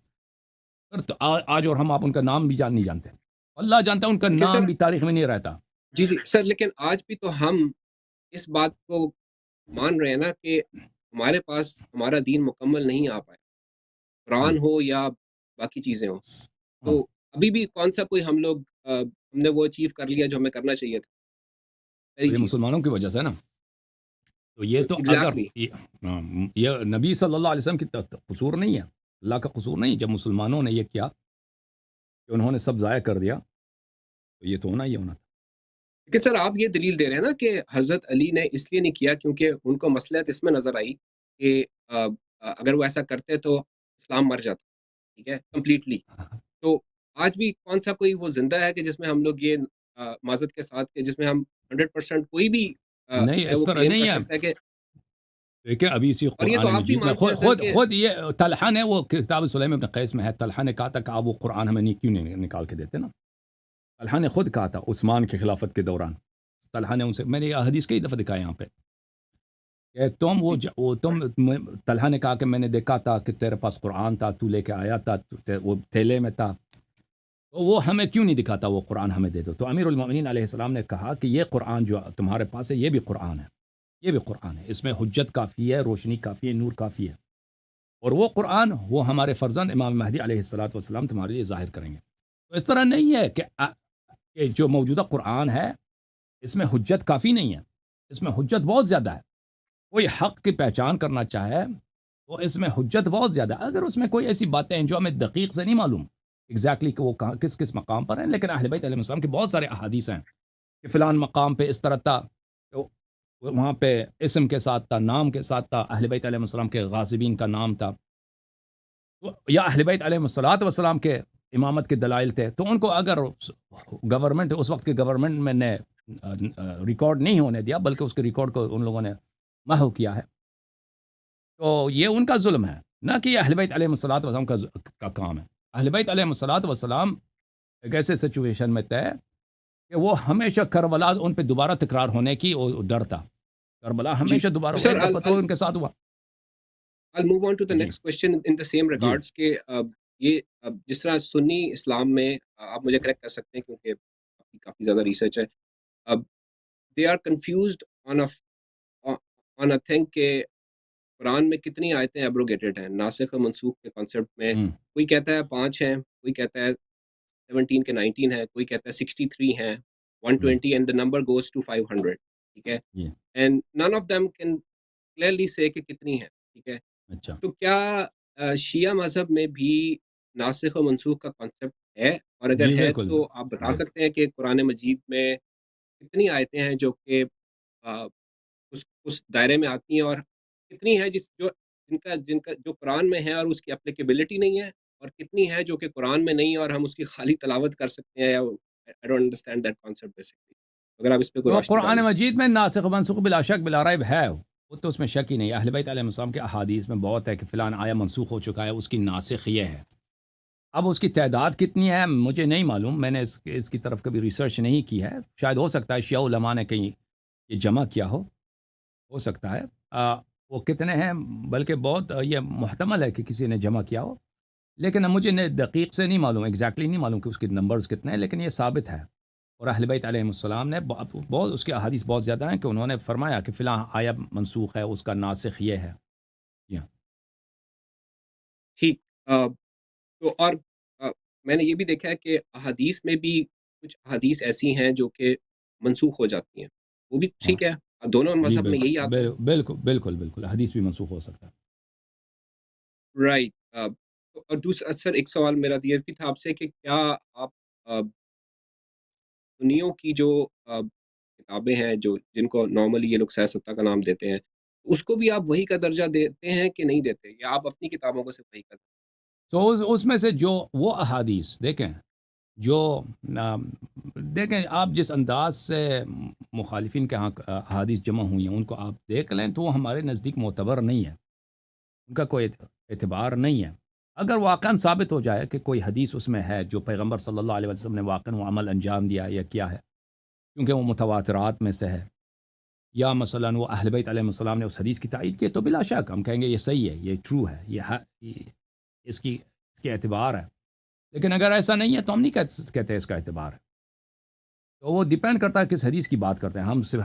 پھر تو آج اور ہم آپ ان کا نام بھی نہیں جانتے، اللہ جانتا ہے ان کا نام بھی تاریخ میں نہیں رہتا۔ جی سر، لیکن آج بھی تو ہم اس بات کو مان رہے ہیں نا کہ ہمارے پاس ہمارا دین مکمل نہیں آ پایا، قرآن ہو یا باقی چیزیں ہوں، تو ابھی بھی کون سا کوئی ہم نے وہ اچیو کر لیا جو ہمیں کرنا چاہیے تھا۔ یہ مسلمانوں کی وجہ سے نا، تو یہ تو اگر یہ نبی صلی اللہ علیہ وسلم کی قصور نہیں ہے، اللہ کا قصور نہیں، جب مسلمانوں نے یہ کیا کہ انہوں نے سب ضائع کر دیا، تو یہ تو ہونا ہی ہونا تھا۔ لیکن سر آپ یہ دلیل دے رہے ہیں نا کہ حضرت علی نے اس لیے نہیں کیا کیونکہ ان کو مصلحت اس میں نظر آئی کہ اگر وہ ایسا کرتے تو اسلام مر جاتا، ٹھیک ہے، کمپلیٹلی۔ تو آج بھی کون سا کوئی وہ زندہ ہے کہ جس میں ہم لوگ یہ معذرت کے ساتھ کہ جس میں ہم 100% کوئی بھی نہیں، اس طرح نہیں ہے کہ دیکھیں ابھی اسی قرآن مجید میں خود یہ طلحہ نے، وہ کتاب سلیم ابن قیس میں ہے، طلحہ نے کہا تھا کہ آپ وہ قرآن ہمیں کیوں نہیں نکال کے دیتے نا، طلحہ نے خود کہا تھا عثمان کی خلافت کے دوران، طلحہ نے ان سے، میں نے یہ حدیث کئی دفعہ دکھایا یہاں پہ کہ تم طلحہ نے کہا کہ میں نے دیکھا تھا کہ تیرے پاس قرآن تھا، تو لے کے آیا تھا، وہ تھیلے میں تھا، تو وہ ہمیں کیوں نہیں دکھاتا، وہ قرآن ہمیں دے دو۔ تو امیر المؤمنین علیہ السلام نے کہا کہ یہ قرآن جو تمہارے پاس ہے یہ بھی قرآن ہے، یہ بھی قرآن ہے، اس میں حجت کافی ہے، روشنی کافی ہے، نور کافی ہے، اور وہ قرآن وہ ہمارے فرزند امام مہدی علیہ السلام تمہارے لیے ظاہر کریں گے۔ تو اس طرح نہیں ہے کہ جو موجودہ قرآن ہے اس میں حجت کافی نہیں ہے، اس میں حجت بہت زیادہ ہے۔ کوئی حق کی پہچان کرنا چاہے تو اس میں حجت بہت زیادہ ہے، اگر اس میں کوئی ایسی باتیں ہیں جو ہمیں دقیق سے نہیں معلوم ایگزیکٹلی کہ وہ کس مقام پر ہیں، لیکن اہل بیت علیہ السلام کے بہت سارے احادیث ہیں کہ فلان مقام پہ اس طرح تھا، تو وہاں پہ اسم کے ساتھ تھا، نام کے ساتھ تھا، اہل بیت علیہ السلام کے غاصبین کا نام تھا، یا اہل بیت علیہ السلام کے امامت کے دلائل تھے، تو ان کو اگر گورنمنٹ اس وقت کے گورنمنٹ میں نے ریکارڈ نہیں ہونے دیا بلکہ اس کے ریکارڈ کو ان لوگوں نے محو کیا ہے، تو یہ ان کا ظلم ہے، نہ کہ یہ اہل بیت علیہ الصلوۃ والسلام کا کام ہے۔ اہل بیت علیہ الصلوۃ والسلام ایک ایسے سچویشن میں تھے کہ وہ ہمیشہ کربلا ان پہ دوبارہ تکرار ہونے کی وہ ڈر تھا، کربلا جی ہمیشہ دوبارہ سر، ایک دفعہ تو ان کے ساتھ ہوا۔ I'll move on to the G next question in the same G regards کہ یہ جس طرح سنی اسلام میں آپ مجھے کریکٹ کر سکتے ہیں کیونکہ آپ کی کافی زیادہ ریسرچ ہے، اب they are confused on a thing کہ قرآن میں کتنی آیتیں ایبروگیٹڈ ہیں، ناسخ و منسوخ کے کانسیپٹ میں ہوں کوئی کہتا ہے 5 ہیں، کوئی کہتا ہے 17 کے 19 ہیں، کوئی کہتا ہے 63 ہیں، ہوں 120 and the number goes to 500، ٹھیک ہے، جی and none of them can clearly say کہ کتنی ہیں، ٹھیک ہے، اچھا تو کیا شیعہ مذہب میں بھی ناسخ و منسوخ کا کانسیپٹ ہے؟ اور اگر جی ہے بالکل تو آپ بتا جی سکتے ہیں کہ قرآن مجید میں کتنی آیتیں ہیں جو کہ اس دائرے میں آتی ہیں، اور کتنی ہے جن کا جو قرآن میں ہے اور اس کی اپلیکیبلٹی نہیں ہے، اور کتنی ہے جو کہ قرآن میں نہیں ہے اور ہم اس کی خالی تلاوت کر سکتے ہیں، یا I don't understand that concept basically، اگر آپ اس پہ کوئی تو روشنی قرآن ڈالیں۔ مجید میں ناسخ و منسوخ بلا شک بلا ریب ہے، وہ تو اس میں شک ہی نہیں ہے۔ اہل بیت علیہ السلام کے احادیث میں بہت ہے کہ فلان آیا منسوخ ہو چکا ہے، اس کی ناسخ یہ ہے۔ اب اس کی تعداد کتنی ہے مجھے نہیں معلوم، میں نے اس کی طرف کبھی ریسرچ نہیں کی ہے، شاید ہو سکتا ہے شیعہ علماء نے کہیں یہ جمع کیا ہو سکتا ہے وہ کتنے ہیں، بلکہ بہت یہ محتمل ہے کہ کسی نے جمع کیا ہو، لیکن مجھے دقیق سے نہیں معلوم، ایگزیکٹلی نہیں معلوم کہ اس کے نمبرز کتنے ہیں، لیکن یہ ثابت ہے۔ اور اہل بیت علیہ السلام نے بہت اس کے احادیث بہت زیادہ ہیں کہ انہوں نے فرمایا کہ فلاں آیا منسوخ ہے، اس کا ناسخ یہ ہے۔ جی ہاں ٹھیک، تو اور میں نے یہ بھی دیکھا ہے کہ احادیث میں بھی کچھ احادیث ایسی ہیں جو کہ منسوخ ہو جاتی ہیں، وہ بھی ہاں ٹھیک ہے، دونوں جی مذہب میں یہی آتا ہے، بالکل بالکل بالکل حدیث بھی منسوخ ہو سکتا ہے۔ رائٹ۔ اور دوسرا سر ایک سوال میرا یہ بھی تھا آپ سے کہ کیا آپ سنیوں کی جو کتابیں ہیں جو جن کو نارملی یہ لوگ سیاستہ کا نام دیتے ہیں، اس کو بھی آپ وہی کا درجہ دیتے ہیں کہ نہیں دیتے، یا آپ اپنی کتابوں کو صرف وہی کا؟ تو اس میں سے جو وہ احادیث دیکھیں جو دیکھیں آپ جس انداز سے مخالفین کے ہاں احادیث جمع ہوئی ہیں ان کو آپ دیکھ لیں تو وہ ہمارے نزدیک معتبر نہیں ہے، ان کا کوئی اعتبار نہیں ہے۔ اگر واقعاً ثابت ہو جائے کہ کوئی حدیث اس میں ہے جو پیغمبر صلی اللہ علیہ وسلم نے واقعاً وہ عمل انجام دیا یا کیا ہے، کیونکہ وہ متواترات میں سے ہے، یا مثلاً وہ اہل بیت علیہ السلام نے اس حدیث کی تائید کی، تو بلا شک ہم کہیں گے یہ صحیح ہے، یہ ٹرو ہے، یہ اس کے اعتبار ہے۔ لیکن اگر ایسا نہیں ہے تو ہم نہیں کہتے اس کا اعتبار ہے۔ تو وہ ڈیپینڈ کرتا ہے کس حدیث کی بات کرتے ہیں۔ ہم صرف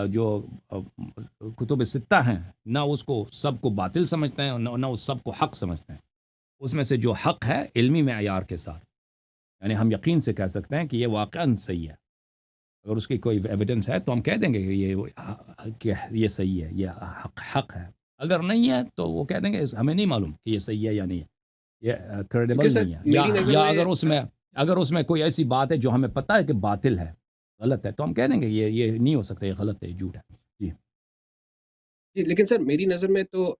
جو کتب ستہ ہیں نہ اس کو سب کو باطل سمجھتے ہیں، نہ اس سب کو حق سمجھتے ہیں۔ اس میں سے جو حق ہے علمی معیار کے ساتھ، یعنی ہم یقین سے کہہ سکتے ہیں کہ یہ واقعاً صحیح ہے۔ اگر اس کی کوئی ایویڈنس ہے تو ہم کہہ دیں گے کہ یہ صحیح ہے، یہ حق ہے۔ اگر نہیں ہے تو وہ کہہ دیں گے ہمیں نہیں معلوم کہ یہ صحیح ہے یا نہیں ہے، یہ کیونکہ کریڈیبل سر نہیں ہے، میری نظر یا میں اگر اس میں کوئی ایسی بات ہے جو ہمیں پتہ ہے کہ باطل ہے، غلط ہے، تو ہم کہہ دیں گے یہ نہیں ہو سکتا، یہ غلط ہے، یہ جھوٹ ہے۔ جی جی، لیکن سر میری نظر میں تو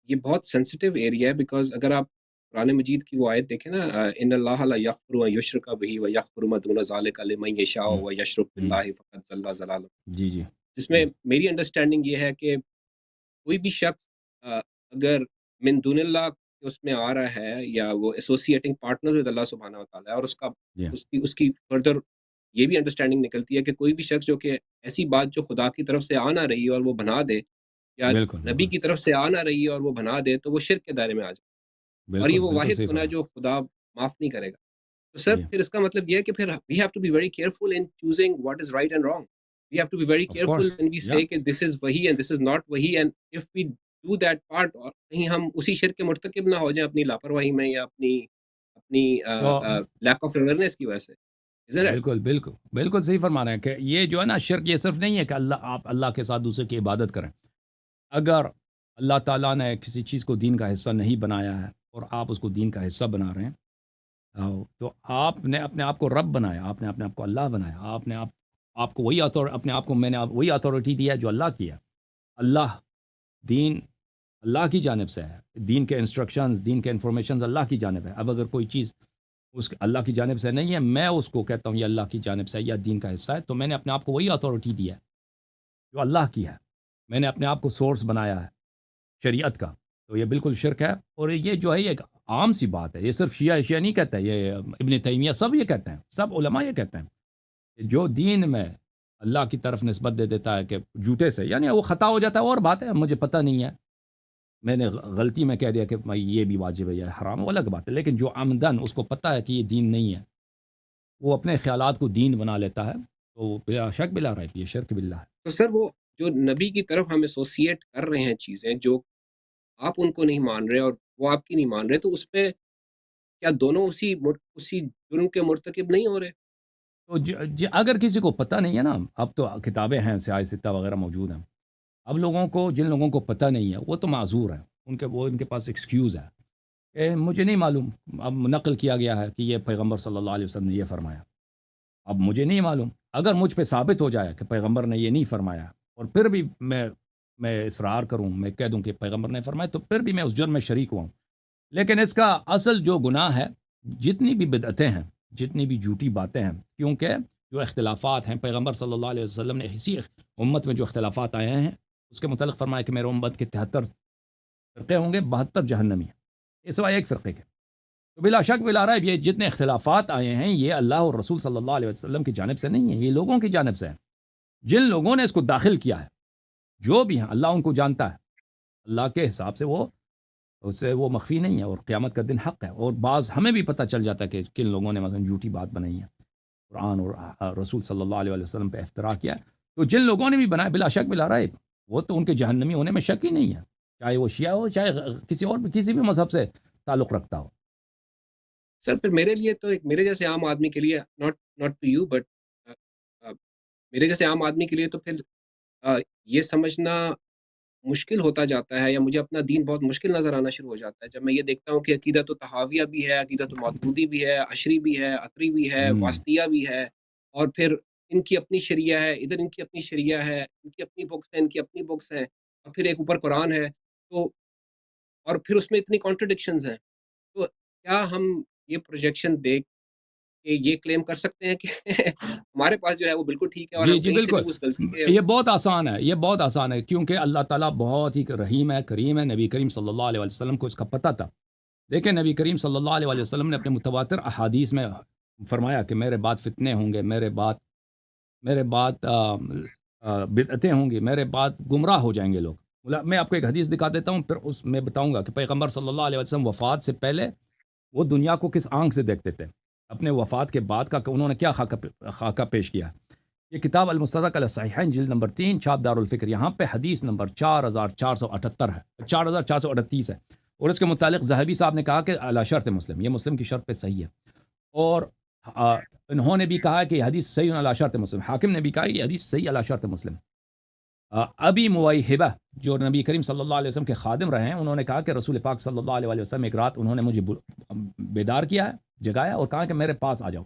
یہ بہت سینسٹیو ایریا ہے، بیکاز اگر آپ قرآن مجید کی وہ آیت دیکھیں نا، ان اللہ لا یغفر ان یشرک بہ ویغفر ما دون ذلک لمن یشاء ہوں ویشرک ہوں باللہ فقد ضل ضلالا، جی جی جس جی میں میری انڈرسٹینڈنگ یہ ہے کہ کوئی بھی شخص اگر من دون اللہ اس میں آ رہا ہے، یا وہ ایسوسیٹنگ پارٹنر ود اللہ سبحانہ و تعالیٰ، اور جی اس کی فردر یہ بھی انڈرسٹینڈنگ نکلتی ہے کہ کوئی بھی شخص جو کہ ایسی بات جو خدا کی طرف سے آ نہ رہی ہے اور وہ بنا دے، یا بالکل نبی بالکل کی طرف سے آ نہ رہی ہے اور وہ بنا دے، تو وہ شرک کے دائرے میں آ جائے، اور یہ بالکل وہ بالکل واحد صحیح گناہ فرما جو خدا معاف نہیں کرے گا۔ تو سر جی پھر اس کا مطلب یہ ہے کہ پھر we have to be very careful in choosing what is right and wrong. We have to be very of careful course when we یا say کہ this is وہی and this is not وہی، and if we do that part، اور کہیں ہم اسی شرک کے مرتکب نہ ہو جائیں اپنی لاپرواہی میں، یا اپنی تو لیک آف اویئرنیس کی وجہ سے، isn't it؟ بالکل بالکل بالکل صحیح فرما رہے ہیں کہ یہ جو ہے نا شرک، یہ صرف نہیں ہے کہ آپ اللہ کے ساتھ دوسرے کی عبادت کریں۔ اگر اللہ تعالیٰ نے کسی چیز کو دین کا حصہ نہیں بنایا ہے اور آپ اس کو دین کا حصہ بنا رہے ہیں، تو آپ نے اپنے آپ کو رب بنایا، آپ نے اپنے آپ کو اللہ بنایا، آپ کو وہی اپنے آپ کو میں نے وہی اتھارٹی دیا ہے جو اللہ کی ہے۔ اللہ دین اللہ کی جانب سے ہے، دین کے انسٹرکشنز، دین کے انفارمیشنز اللہ کی جانب ہے۔ اب اگر کوئی چیز اس اللہ کی جانب سے نہیں ہے، میں اس کو کہتا ہوں یہ اللہ کی جانب سے یا دین کا حصہ ہے، تو میں نے اپنے آپ کو وہی اتھارٹی دی ہے جو اللہ کی ہے، میں نے اپنے آپ کو سورس بنایا ہے شریعت کا، تو یہ بالکل شرک ہے۔ اور یہ جو ہے یہ ایک عام سی بات ہے، یہ صرف شیعہ نہیں کہتا ہے، یہ ابن تیمیہ سب یہ کہتے ہیں، سب علماء یہ کہتے ہیں کہ جو دین میں اللہ کی طرف نسبت دے دیتا ہے کہ جھوٹے سے، یعنی وہ خطا ہو جاتا ہے اور بات ہے، مجھے پتہ نہیں ہے، میں نے غلطی میں کہہ دیا کہ بھائی یہ بھی واجب ہے یا حرام ہے، وہ الگ بات ہے، لیکن جو عمدن اس کو پتہ ہے کہ یہ دین نہیں ہے، وہ اپنے خیالات کو دین بنا لیتا ہے، تو بلا شک بلا ریب یہ شرک باللہ ہے۔ تو سر وہ جو نبی کی طرف ہم ایسوسیٹ کر رہے ہیں چیزیں جو آپ ان کو نہیں مان رہے اور وہ آپ کی نہیں مان رہے، تو اس پہ کیا دونوں اسی جرم کے مرتکب نہیں ہو رہے؟ تو اگر کسی کو پتہ نہیں ہے نا، اب تو کتابیں ہیں سیاہ ستہ وغیرہ موجود ہیں، اب لوگوں کو جن لوگوں کو پتہ نہیں ہے وہ تو معذور ہیں، ان کے پاس ایکسکیوز ہے کہ مجھے نہیں معلوم، اب نقل کیا گیا ہے کہ یہ پیغمبر صلی اللہ علیہ وسلم نے یہ فرمایا، اب مجھے نہیں معلوم، اگر مجھ پہ ثابت ہو جائے کہ پیغمبر نے یہ نہیں فرمایا اور پھر بھی میں اصرار کروں، میں کہہ دوں کہ پیغمبر نے فرمایا، تو پھر بھی میں اس جرم میں شریک ہوا ہوں۔ لیکن اس کا اصل جو گناہ ہے، جتنی بھی بدعتیں ہیں، جتنی بھی جھوٹی باتیں ہیں، کیونکہ جو اختلافات ہیں پیغمبر صلی اللہ علیہ وسلم نے اسی امت میں جو اختلافات آئے ہیں اس کے متعلق فرمایا کہ میرے امت کے 73 فرقے ہوں گے، 72 جہنمی ہیں، اس سوائے ایک فرقے کے۔ تو بلا شک بلا ریب یہ جتنے اختلافات آئے ہیں یہ اللہ اور رسول صلی اللہ علیہ وسلم کی جانب سے نہیں ہیں، یہ لوگوں کی جانب سے ہیں، جن لوگوں نے اس کو داخل کیا ہے، جو بھی ہیں اللہ ان کو جانتا ہے، اللہ کے حساب سے اس سے وہ مخفی نہیں ہے، اور قیامت کا دن حق ہے، اور بعض ہمیں بھی پتہ چل جاتا ہے کہ کن لوگوں نے مثلا جھوٹی بات بنائی ہے، قرآن اور رسول صلی اللہ علیہ وسلم پہ افتراء کیا ہے، تو جن لوگوں نے بھی بنایا بلا شک بلا ریب وہ تو ان کے جہنمی ہونے میں شک ہی نہیں ہے، چاہے وہ شیعہ ہو، چاہے کسی بھی مذہب سے تعلق رکھتا ہو۔ سر پھر میرے لیے تو میرے جیسے عام آدمی کے لیے ناٹ ٹو یو بٹ میرے جیسے عام آدمی کے لیے تو پھر یہ سمجھنا مشکل ہوتا جاتا ہے، یا مجھے اپنا دین بہت مشکل نظر آنا شروع ہو جاتا ہے جب میں یہ دیکھتا ہوں کہ عقیدت طحاویہ بھی ہے، عقیدت ماتریدی بھی ہے، عشری بھی ہے، عطری بھی ہے، ہم، واسطیہ بھی ہے، اور پھر ان کی اپنی شریعہ ہے، ادھر ان کی اپنی شریعہ ہے، ان کی اپنی بکس ہیں، ان کی اپنی بکس ہیں، اور پھر ایک اوپر قرآن ہے، تو اور پھر اس میں اتنی کانٹرڈکشنز ہیں، تو کیا ہم یہ پروجیکشن دیکھ کے یہ کلیم کر سکتے ہیں کہ ہمارے پاس جو ہے وہ بالکل ٹھیک ہے اور جی ہم جی کہیں سے بالکل، بھی اس غلطی کے یہ بہت آسان ہے، یہ بہت آسان ہے، کیونکہ اللہ تعالیٰ بہت ہی رحیم ہے، کریم ہے، نبی کریم صلی اللہ علیہ وسلم کو اس کا پتہ تھا۔ دیکھیں نبی کریم صلی اللہ علیہ وسلم نے اپنے متواتر احادیث میں فرمایا کہ میرے بعد فتنے ہوں گے، میرے بعد بدعتیں ہوں گی، میرے بعد گمراہ ہو جائیں گے لوگ۔ میں آپ کو ایک حدیث دکھا دیتا ہوں، پھر اس میں بتاؤں گا کہ پیغمبر صلی اللہ علیہ وسلم وفات سے پہلے وہ دنیا کو کس آنکھ سے دیکھتے تھے، اپنے وفات کے بعد کا کہ انہوں نے کیا خاکہ پیش کیا۔ یہ کتاب المستدرک علی الصحیحین جلد نمبر 3 چھاپ دار الفکر، یہاں پہ حدیث نمبر 4478 ہے، 4438 ہے، اور اس کے متعلق ذہبی صاحب نے کہا کہ علی شرط مسلم، یہ مسلم کی شرط پہ صحیح ہے، اور انہوں نے بھی کہا کہ یہ حدیث صحیح علی شرط مسلم، حاکم نے بھی کہا کہ یہ حدیث صحیح علی شرط مسلم۔ ابی مویہبہ جو نبی کریم صلی اللہ علیہ وسلم کے خادم رہے ہیں، انہوں نے کہا کہ رسول پاک صلی اللہ علیہ وسلم ایک رات انہوں نے مجھے بیدار کیا ہے، جگایا اور کہا کہ میرے پاس آ جاؤ،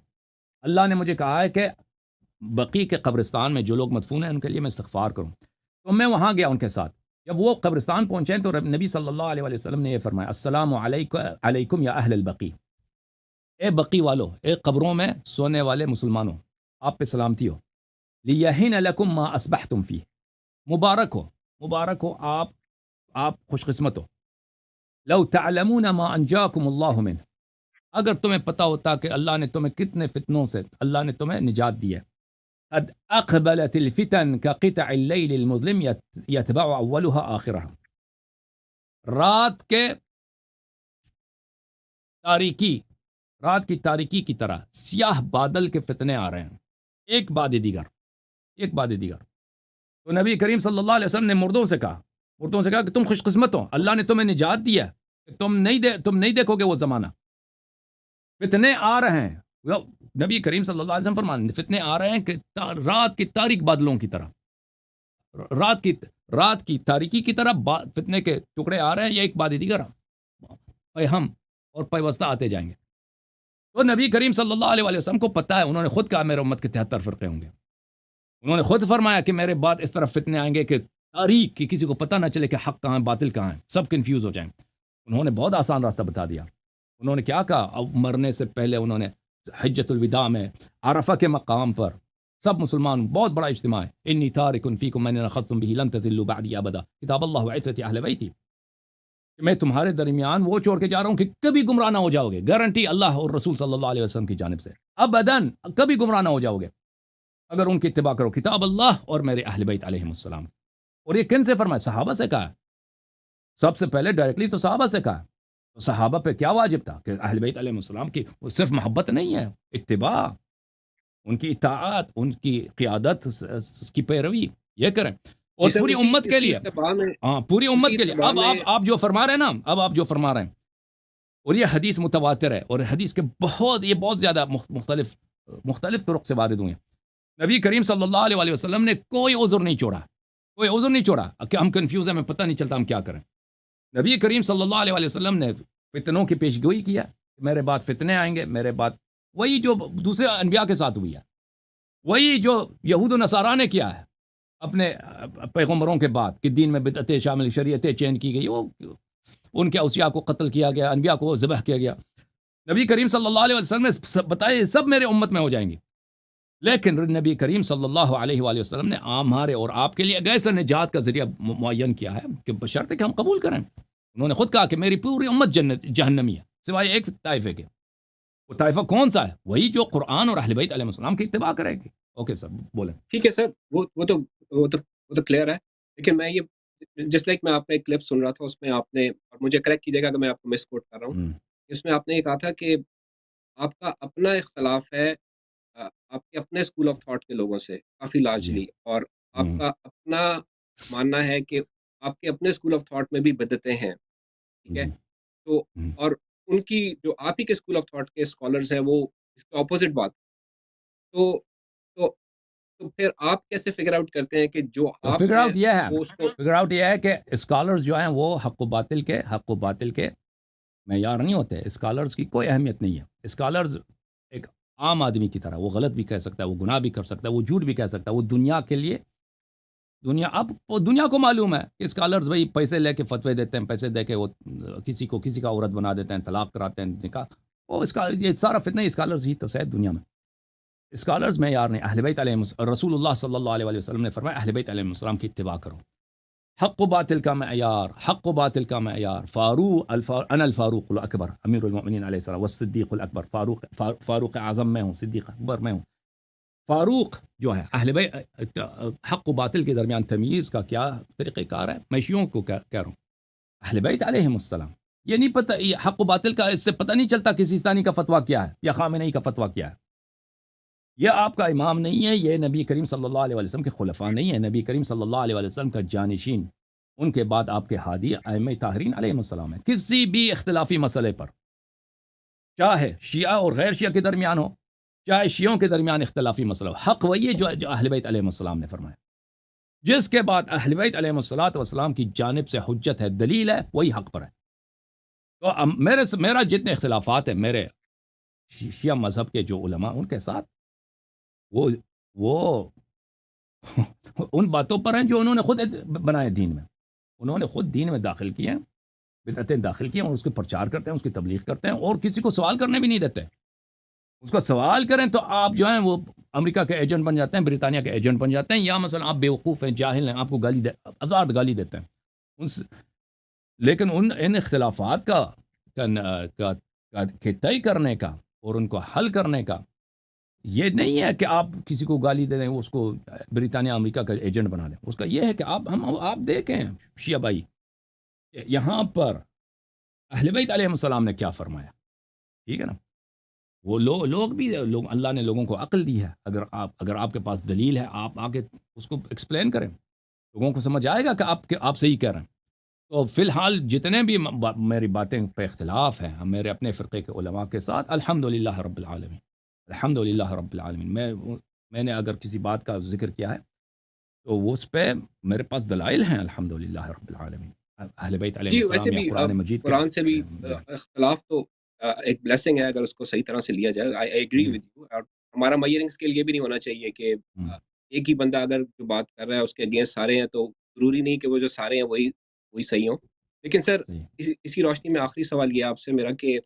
اللہ نے مجھے کہا ہے کہ بقیع کے قبرستان میں جو لوگ مدفون ہیں ان کے لیے میں استغفار کروں، تو میں وہاں گیا ان کے ساتھ۔ جب وہ قبرستان پہنچے تو نبی صلی اللہ علیہ وسلم نے یہ فرمایا، السلام علیکم یا اہل البقیع، اے بقی والو، اے قبروں میں سونے والے مسلمانوں، آپ پہ سلامتی ہو، لیہین لکم ما اصبحتم فیہ، مبارک ہو آپ خوش قسمت ہو، لو تعلمون ما انجاکم اللہ من، اگر تمہیں پتہ ہوتا کہ اللہ نے تمہیں کتنے فتنوں سے اللہ نے تمہیں نجات دی ہے، قد اقبلت الفتن كقطع اللیل المظلم یتبع اولها آخرها، رات کی تاریکی کی طرح سیاہ بادل کے فتنے آ رہے ہیں، ایک بعد دیگر۔ تو نبی کریم صلی اللہ علیہ وسلم نے مردوں سے کہا کہ تم خوش قسمت ہو، اللہ نے تمہیں نجات دی ہے، کہ تم نہیں دیکھو گے وہ زمانہ، فتنے آ رہے ہیں، نبی کریم صلی اللہ علیہ وسلم فرماتے فتنے آ رہے ہیں کہ رات کی تاریک بادلوں کی طرح، رات کی تاریکی کی طرح فتنے کے ٹکڑے آ رہے ہیں، یہ ایک بعد دیگر ہم اور پیوستہ آتے جائیں گے۔ تو نبی کریم صلی اللہ علیہ وسلم کو پتہ ہے، انہوں نے خود کہا میرے امت کے 73 فرقے ہوں گے، انہوں نے خود فرمایا کہ میرے بعد اس طرح فتنے آئیں گے کہ تاریخ کی کسی کو پتہ نہ چلے کہ حق کہاں ہے باطل کہاں ہے، سب کنفیوز ہو جائیں۔ انہوں نے بہت آسان راستہ بتا دیا، انہوں نے کیا کہا؟ اب مرنے سے پہلے انہوں نے حجۃ الوداع میں عرفہ کے مقام پر سب مسلمان بہت بڑا اجتماع ہے، انی تارک فیکم من اخذتم به لن تضلوا بعدی ابدا کتاب اللہ وعترۃ اہل بیتی، میں تمہارے درمیان وہ چھوڑ کے جا رہا ہوں کہ کبھی گمراہ نہ ہو جاؤ گے، گارنٹی اللہ اور رسول صلی اللہ علیہ وسلم کی جانب سے، ابداً کبھی گمراہ نہ ہو جاؤ گے اگر ان کی اتباع کرو، کتاب اللہ اور میرے اہل بیت علیہم السلام۔ اور یہ کن سے فرمایا؟ صحابہ سے کہا، سب سے پہلے ڈائریکٹلی تو صحابہ سے کہا۔ تو صحابہ پہ کیا واجب تھا کہ اہل بیت علیہ السلام کی صرف محبت نہیں ہے، اتباع، ان کی اطاعت، ان کی قیادت، اس کی پیروی یہ کریں، جی اور سر، پوری امت کے لیے، اتباع میں ہاں پوری اسی امت کے لیے۔ اتباع اب میں آپ جو فرما رہے ہیں نا، اب آپ جو فرما رہے ہیں، اور یہ حدیث متواتر ہے، اور حدیث کے بہت زیادہ مختلف طرق سے وارد ہوئے ہیں۔ نبی کریم صلی اللہ علیہ وسلم نے کوئی عذر نہیں چھوڑا، کوئی عذر نہیں چھوڑا کہ ہم کنفیوز ہیں، ہمیں پتہ نہیں چلتا ہم کیا کریں۔ نبی کریم صلی اللہ علیہ وسلم نے فتنوں کی پیشگوئی کیا، میرے بعد فتنے آئیں گے، میرے بعد وہی جو دوسرے انبیاء کے ساتھ ہوئی ہے، وہی جو یہود و نصارہ نے کیا ہے اپنے پیغمبروں کے بعد، کہ دین میں بدعتیں شامل، شریعتیں چینج کی گئی، وہ ان کے اوصیاء کو قتل کیا گیا، انبیاء کو ذبح کیا گیا۔ نبی کریم صلی اللہ علیہ وسلم نے بتایا یہ سب میرے امت میں ہو جائیں گی، لیکن نبی کریم صلی اللہ علیہ وآلہ وسلم نے ہمارے اور آپ کے لیے ایسا نجات کا ذریعہ معین کیا ہے کہ بشرط کہ ہم قبول کریں۔ انہوں نے خود کہا کہ میری پوری امت جہنمی ہے سوائے ایک طائفے کے۔ وہ طائفہ کون سا ہے؟ وہی جو قرآن اور اہل بیت علیہ السلام کی اتباع کرے گی۔ اوکے سر بولیں۔ ٹھیک ہے سر، وہ تو کلیئر ہے، لیکن میں یہ جس لائک میں آپ کا ایک کلپ سن رہا تھا، اس میں آپ نے، اور مجھے کریکٹ کیجیے گا اگر میں آپ کو مس کوٹ کر رہا ہوں، اس میں آپ نے یہ کہا تھا کہ آپ کا اپنا اختلاف ہے آپ کے اپنے اسکول آف تھاٹ کے لوگوں سے کافی جی لارجلی، اور آپ کا اپنا ماننا ہے کہ آپ کے اپنے اسکول آف تھاٹ میں بھی بدعتیں ہیں، ٹھیک ہے؟ جی تو اور ان کی جو آپ ہی کے اسکول آف تھاٹ کے اسکالرز ہیں وہ اس کے اپوزٹ بات، تو تو تو پھر آپ کیسے فگر آؤٹ کرتے ہیں کہ جو آپ فگر ہیں آؤٹ یہ ہے، وہ اس کو فگر آؤٹ یہ ہے کہ اسکالرز جو ہیں وہ حق و باطل کے معیار نہیں ہوتے۔ اسکالرز کی کوئی اہمیت نہیں ہے۔ اسکالرز ایک عام آدمی کی طرح، وہ غلط بھی کہہ سکتا ہے، وہ گناہ بھی کر سکتا ہے، وہ جھوٹ بھی کہہ سکتا ہے، وہ دنیا کے لیے، وہ دنیا کو معلوم ہے کہ اسکالرز بھائی پیسے لے کے فتوے دیتے ہیں، پیسے دے کے وہ کسی کا عورت بنا دیتے ہیں، طلاق کراتے ہیں، نکاح، وہ اس کا یہ سارا فتنہ اسکالرز ہی تو شاید دنیا میں۔ اسکالرز معیار نہیں۔ اہل بیت علیہ رسول اللہ صلی اللہ علیہ وسلم نے فرمایا اہل بیت علیہ السلام کی اتباع کرو۔ حق و باطل کا معیار، انا الفاروق الاکبر، امیر المؤمنین علیہ السلام، والصدیق الاکبر، فاروق اعظم میں ہوں، صدیق اکبر میں ہوں۔ فاروق جو ہے اہل بیت، حق و باطل کے درمیان تمیز کا کیا طریقہ کار ہے؟ میں شیعوں کو کہہ رہا ہوں، اہل بیت علیہم السلام، یہ نہیں پتہ، یہ حق و باطل کا اس سے پتہ نہیں چلتا کہ سیستانی کا فتویٰ کیا ہے یا خامنئی کا فتویٰ کیا ہے۔ یہ آپ کا امام نہیں ہے، یہ نبی کریم صلی اللہ علیہ وسلم کے خلفاء نہیں ہے، نبی کریم صلی اللہ علیہ وسلم کا جانشین، ان کے بعد آپ کے ہادی ائمہ طاہرین علیہ السلام ہے۔ کسی بھی اختلافی مسئلے پر، چاہے شیعہ اور غیر شیعہ کے درمیان ہو، چاہے شیعوں کے درمیان اختلافی مسئلہ ہو، حق وہی ہے جو اہل بیت علیہ السلام نے فرمایا۔ جس کے بعد اہل بیت علیہ السلام کی جانب سے حجت ہے، دلیل ہے، وہی حق پر ہے۔ تو میرا جتنے اختلافات ہیں میرے شیعہ مذہب کے جو علماء ان کے ساتھ، وہ ان باتوں پر ہیں جو انہوں نے خود بنائے دین میں، انہوں نے خود دین میں داخل کیے ہیں، بدعتیں داخل کی ہیں، اور اس کے پرچار کرتے ہیں، اس کی تبلیغ کرتے ہیں، اور کسی کو سوال کرنے بھی نہیں دیتے۔ اس کو سوال کریں تو آپ جو ہیں وہ امریکہ کے ایجنٹ بن جاتے ہیں، برطانیہ کے ایجنٹ بن جاتے ہیں، یا مثلا آپ بیوقوف ہیں، جاہل ہیں، آپ کو ہزار گالی دیتے ہیں لیکن ان اختلافات کے طے کرنے کا اور ان کو حل کرنے کا یہ نہیں ہے کہ آپ کسی کو گالی دے دیں، اس کو برطانیہ امریکہ کا ایجنٹ بنا دیں۔ اس کا یہ ہے کہ آپ دیکھیں شیعہ بھائی، یہاں پر اہل بیت علیہ السلام نے کیا فرمایا، ٹھیک ہے نا؟ وہ لوگ اللہ نے لوگوں کو عقل دی ہے، اگر آپ کے پاس دلیل ہے، آپ آ کے اس کو ایکسپلین کریں، لوگوں کو سمجھ آئے گا کہ آپ صحیح کہہ رہے ہیں۔ تو فی الحال جتنے بھی میری باتیں پہ اختلاف ہیں میرے اپنے فرقے کے علماء کے ساتھ، الحمدللہ رب العالمین، الحمدللہ رب العالمین، میں نے اگر کسی بات کا ذکر کیا ہے تو وہ اس پہ میرے پاس دلائل ہیں، الحمدللہ رب العالمین۔ اہل بیت علیہ جی، السلام ویسے یا بھی قرآن مجید قرآن سے بھی اختلاف تو ایک بلیسنگ ہے اگر اس کو صحیح طرح سے لیا جائے۔ آئی ایگری ود یو، اور ہمارا میئرنگ اسکیل یہ بھی نہیں ہونا چاہیے کہ ایک ہی بندہ اگر جو بات کر رہا ہے اس کے اگینسٹ سارے ہیں، تو ضروری نہیں کہ وہ جو سارے ہیں وہی صحیح ہوں۔ لیکن سر، اسی روشنی میں آخری سوال یہ آپ سے میرا کہ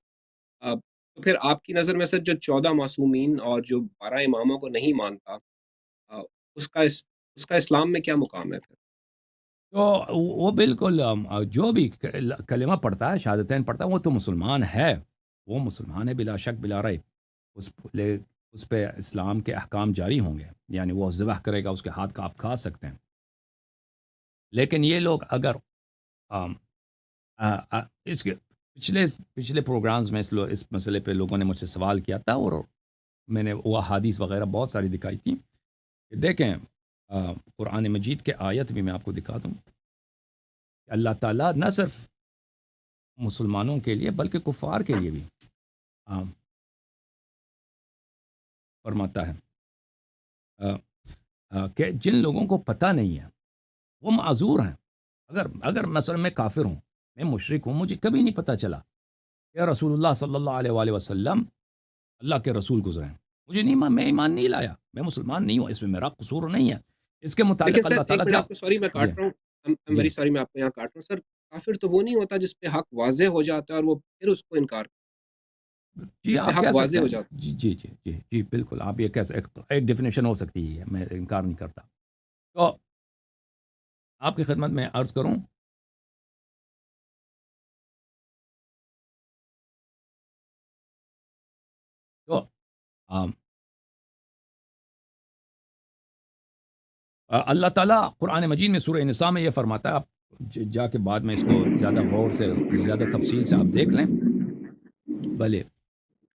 تو پھر آپ کی نظر میں سر جو 14 معصومین اور جو 12 اماموں کو نہیں مانتا، آ، اس کا اس کا اسلام میں کیا مقام ہے پھر؟ تو وہ بالکل جو بھی کلمہ پڑھتا ہے، شہادتین پڑھتا ہے، وہ تو مسلمان ہے، وہ مسلمان ہے بلا شک بلا ریب. اس لے- اس پہ اسلام کے احکام جاری ہوں گے، یعنی وہ ذبح کرے گا، اس کے ہاتھ کا آپ کھا سکتے ہیں. لیکن یہ لوگ اگر آم، اس کے پچھلے پروگرامز میں اس مسئلے پہ لوگوں نے مجھ سے سوال کیا تھا، اور میں نے وہ حدیث وغیرہ بہت ساری دکھائی تھی. دیکھیں قرآن مجید کے آیت بھی میں آپ کو دکھا دوں کہ اللہ تعالیٰ نہ صرف مسلمانوں کے لیے بلکہ کفار کے لیے بھی آ، فرماتا ہے کہ جن لوگوں کو پتہ نہیں ہے وہ معذور ہیں. اگر مثلا میں کافر ہوں، میں مشرک ہوں، مجھے کبھی نہیں پتہ چلا کہ رسول اللہ صلی اللہ علیہ وآلہ وسلم اللہ کے رسول گزرے ہیں، مجھے نہیں میں ایمان نہیں لایا، میں مسلمان نہیں ہوں، اس میں میرا قصور نہیں ہے. اس کے لیکن متعلق سر اللہ ایک تعالیٰ منٹ کیا؟ آپ کو سوری میں جی کاٹ رہا ہوں، I'm جی very sorry، میں آپ کو یہاں کاٹ رہا ہوں سر. کافر تو وہ نہیں ہوتا جس پہ حق واضح ہو جاتا ہے اور وہ پھر اس کو انکار، جی جس پہ آپ حق کہہ سکتے واضح ہو ہیں. جاتا جی جی جی جی جی بالکل، آپ یہ کہہ سکتے، ایک ڈیفینیشن ہو سکتی ہے، میں انکار نہیں کرتا. تو آپ کی خدمت میں عرض کروں، تو آم، اللہ تعالیٰ قرآن مجید میں سورہ نساء میں یہ فرماتا ہے، آپ جا کے بعد میں اس کو زیادہ غور سے، زیادہ تفصیل سے آپ دیکھ لیں. بلے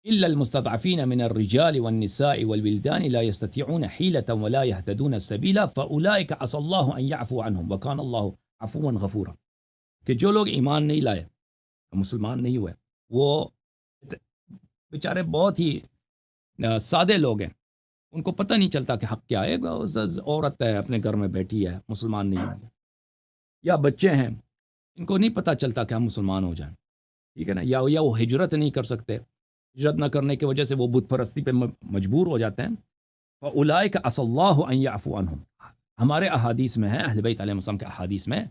إلا المستضعفين من الرجال والنساء والولدان لا يستطيعون حيلة ولا يهتدون السبيل فأولئك عسى الله أن يعفو عنهم وكان الله عفوا غفورا. کہ جو لوگ ایمان نہیں لائے، مسلمان نہیں ہوئے، وہ بیچارے بہت ہی سادے لوگ ہیں، ان کو پتہ نہیں چلتا کہ حق کیا ہے. عورت ہے اپنے گھر میں بیٹھی ہے، مسلمان نہیں ہوئی، یا بچے ہیں، ان کو نہیں پتہ چلتا کہ ہم مسلمان ہو جائیں، ٹھیک ہے نا. یا وہ ہجرت نہیں کر سکتے، ہجرت نہ کرنے کی وجہ سے وہ بت پرستی پہ مجبور ہو جاتے ہیں. فَأُولَٰئِكَ عَسَى اللَّهُ أَن يَعْفُوَ عَنْهُمْ. ہمارے احادیث میں ہے، اہل بیت علیہ السلام کے احادیث میں،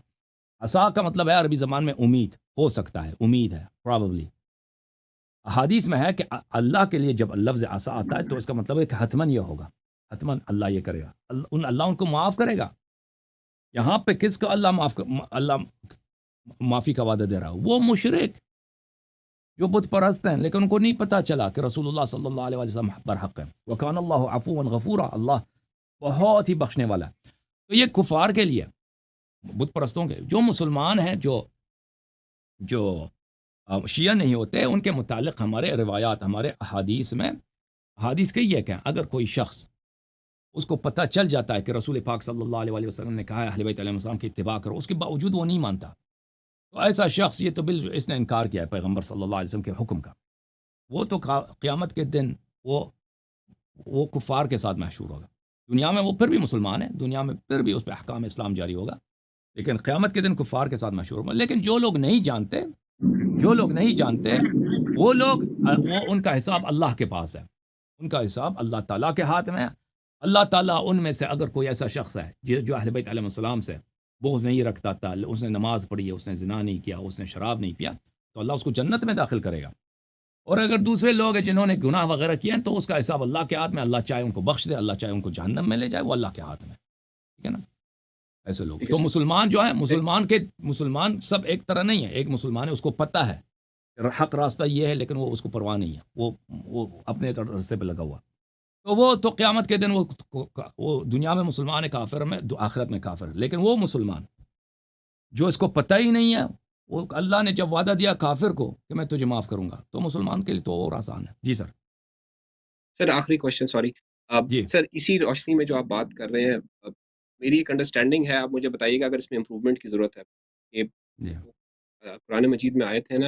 عصا کا مطلب ہے عربی زبان میں امید، ہو سکتا ہے، امید ہے، probably. احادیث میں ہے کہ اللہ کے لیے جب لفظ عصا آتا ہے تو اس کا مطلب ہے کہ حتماً یہ ہوگا، حتماً اللہ یہ کرے گا، اللہ ان کو معاف کرے گا. یہاں پہ کس کو اللہ معافی کا وعدہ دے رہا ہے؟ وہ مشرک جو بت پرست ہیں، لیکن ان کو نہیں پتہ چلا کہ رسول اللہ صلی اللہ علیہ وسلم برحق ہے. وکان اللہ عفوا غفورا، اللہ بہت ہی بخشنے والا ہے. تو یہ کفار کے لیے، بت پرستوں کے. جو مسلمان ہیں، جو شیعہ نہیں ہوتے، ان کے متعلق ہمارے روایات، ہمارے احادیث میں، احادیث کہی ہے کہ اگر کوئی شخص اس کو پتہ چل جاتا ہے کہ رسول پاک صلی اللہ علیہ وسلم نے کہا ہے اہل بیت علیہ السلام کی اتباع کرو، اس کے باوجود وہ نہیں مانتا، تو ایسا شخص یہ تو اس نے انکار کیا ہے پیغمبر صلی اللہ علیہ وسلم کے حکم کا. وہ تو قیامت کے دن وہ کفار کے ساتھ محشور ہوگا. دنیا میں وہ پھر بھی مسلمان ہے، دنیا میں پھر بھی اس پہ احکام اسلام جاری ہوگا، لیکن قیامت کے دن کفار کے ساتھ محشور ہوگا. لیکن جو لوگ نہیں جانتے، وہ ان کا حساب اللہ کے پاس ہے، ان کا حساب اللہ تعالیٰ کے ہاتھ میں ہے. اللہ تعالیٰ ان میں سے اگر کوئی ایسا شخص ہے جو اہل بیت علیہ السلام سے بغض نہیں رکھتا تھا، اس نے نماز پڑھی ہے، اس نے زنا نہیں کیا، اس نے شراب نہیں پیا، تو اللہ اس کو جنت میں داخل کرے گا. اور اگر دوسرے لوگ ہیں جنہوں نے گناہ وغیرہ کیے ہیں، تو اس کا حساب اللہ کے ہاتھ میں، اللہ چاہے ان کو بخش دے، اللہ چاہے ان کو جہنم میں لے جائے، وہ اللہ کے ہاتھ میں، ٹھیک ہے نا. ایسے لوگ ٹھیک ہے تو سر. مسلمان جو ہے، مسلمان سب ایک طرح نہیں ہے. ایک مسلمان ہے، اس کو پتہ ہے حق راستہ یہ ہے، لیکن وہ اس کو پرواہ نہیں ہے، وہ اپنے راستے پہ لگا ہوا، تو وہ تو قیامت کے دن وہ دنیا میں مسلمان ہے، کافر میں، آخرت میں کافر ہے. لیکن وہ مسلمان جو اس کو پتہ ہی نہیں ہے، وہ اللہ نے جب وعدہ دیا کافر کو کہ میں تجھے معاف کروں گا، تو مسلمان کے لیے تو اور آسان ہے. جی سر. سر آخری کوشچن، سوری. جی سر اسی روشنی میں جو آپ بات کر رہے ہیں، میری ایک انڈرسٹینڈنگ ہے، آپ مجھے بتائیے گا اگر اس میں امپروومنٹ کی ضرورت ہے. کہ جی قرآن مجید میں آئے تھے نا،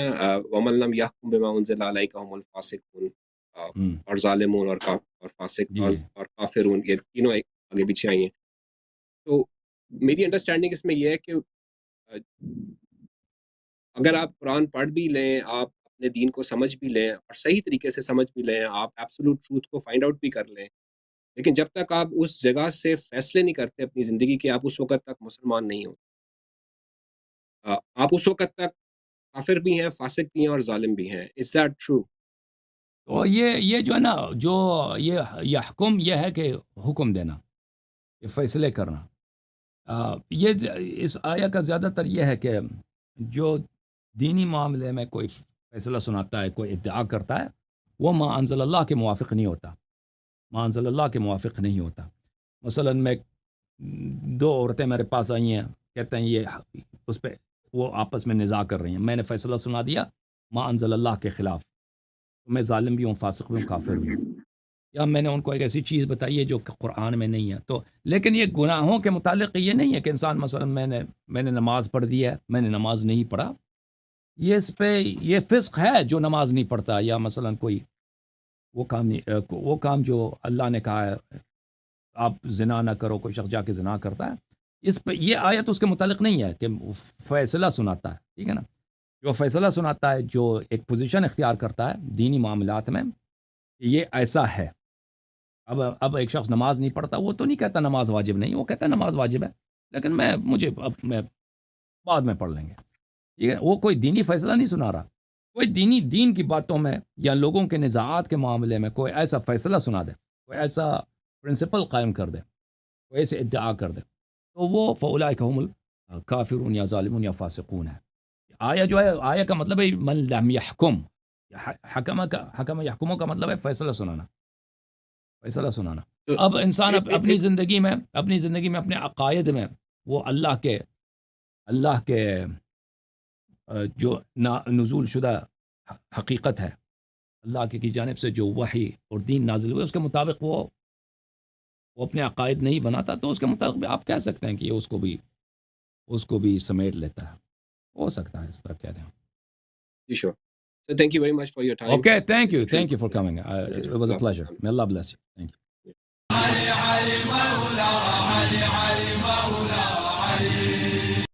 وَمَن لَّمْ يَحْكُم بِمَا أُنزِلَ عَلَيْكَ هُمُ الْفَاسِقُونَ، اور ظالمون اور فاسق جی اور کافرون، یہ تینوں آگے پیچھے آئی ہیں. تو میری انڈرسٹینڈنگ اس میں یہ ہے کہ اگر آپ قرآن پڑھ بھی لیں، آپ اپنے دین کو سمجھ بھی لیں اور صحیح طریقے سے سمجھ بھی لیں، آپ ایبسولوٹ ٹروتھ کو فائنڈ آؤٹ بھی کر لیں، لیکن جب تک آپ اس جگہ سے فیصلے نہیں کرتے اپنی زندگی کے، آپ اس وقت تک مسلمان نہیں ہوتے. آپ اس وقت تک کافر بھی ہیں، فاسق بھی ہیں اور ظالم بھی ہیں. Is that true? تو یہ جو ہے نا جو یہ حکم یہ ہے کہ حکم دینا، یہ فیصلے کرنا. یہ اس آیا کا زیادہ تر یہ ہے کہ جو دینی معاملے میں کوئی فیصلہ سناتا ہے، کوئی ادعا کرتا ہے، وہ ما انزل اللہ کے موافق نہیں ہوتا، ما انزل اللہ کے موافق نہیں ہوتا. مثلا میں 2 عورتیں میرے پاس آئی ہیں، کہتے ہیں یہ اس پہ وہ آپس میں نزاع کر رہی ہیں، میں نے فیصلہ سنا دیا ما انزل اللہ کے خلاف، تو میں ظالم بھی ہوں، فاسق بھی ہوں، کافر بھی ہوں. یا میں نے ان کو ایک ایسی چیز بتائی ہے جو کہ قرآن میں نہیں ہے. تو لیکن یہ گناہوں کے متعلق یہ نہیں ہے کہ انسان مثلا میں نے نماز پڑھ دی ہے، میں نے نماز نہیں پڑھا، یہ اس پہ یہ فسق ہے جو نماز نہیں پڑھتا، یا مثلا کوئی وہ کام جو اللہ نے کہا ہے آپ زنا نہ کرو، کوئی شخص جا کے زنا کرتا ہے، اس پہ یہ آیت اس کے متعلق نہیں ہے کہ فیصلہ سناتا ہے. ٹھیک ہے نا، جو فیصلہ سناتا ہے، جو ایک پوزیشن اختیار کرتا ہے دینی معاملات میں، یہ ایسا ہے. اب ایک شخص نماز نہیں پڑھتا، وہ تو نہیں کہتا نماز واجب نہیں، وہ کہتا نماز واجب ہے لیکن میں بعد میں پڑھ لیں گے. ٹھیک ہے، وہ کوئی دینی فیصلہ نہیں سنا رہا. کوئی دین کی باتوں میں یا لوگوں کے نزاعات کے معاملے میں کوئی ایسا فیصلہ سنا دے، کوئی ایسا پرنسپل قائم کر دے، کوئی ایسے ادعا کر دے، تو وہ فاولئک هم الکافرون یا ظالمون یا فاسقون ہے. آیا جو ہے، آیا کا مطلب ہے من لم یحکم، حکم یحکموں کا مطلب ہے فیصلہ سنانا، فیصلہ سنانا. اب انسان اپنی زندگی میں اپنے عقائد میں وہ اللہ کے جو نزول شدہ حقیقت ہے، اللہ کی جانب سے جو وحی اور دین نازل ہوئے، اس کے مطابق وہ اپنے عقائد نہیں بناتا، تو اس کے مطابق بھی آپ کہہ سکتے ہیں کہ یہ اس کو بھی سمیٹ لیتا ہے. ہو سکتا ہے اس طرح کہہ دیں. جی شور. So thank you very much for your time. Okay, thank It's you a for coming. It was a pleasure. May Allah bless you. Thank you.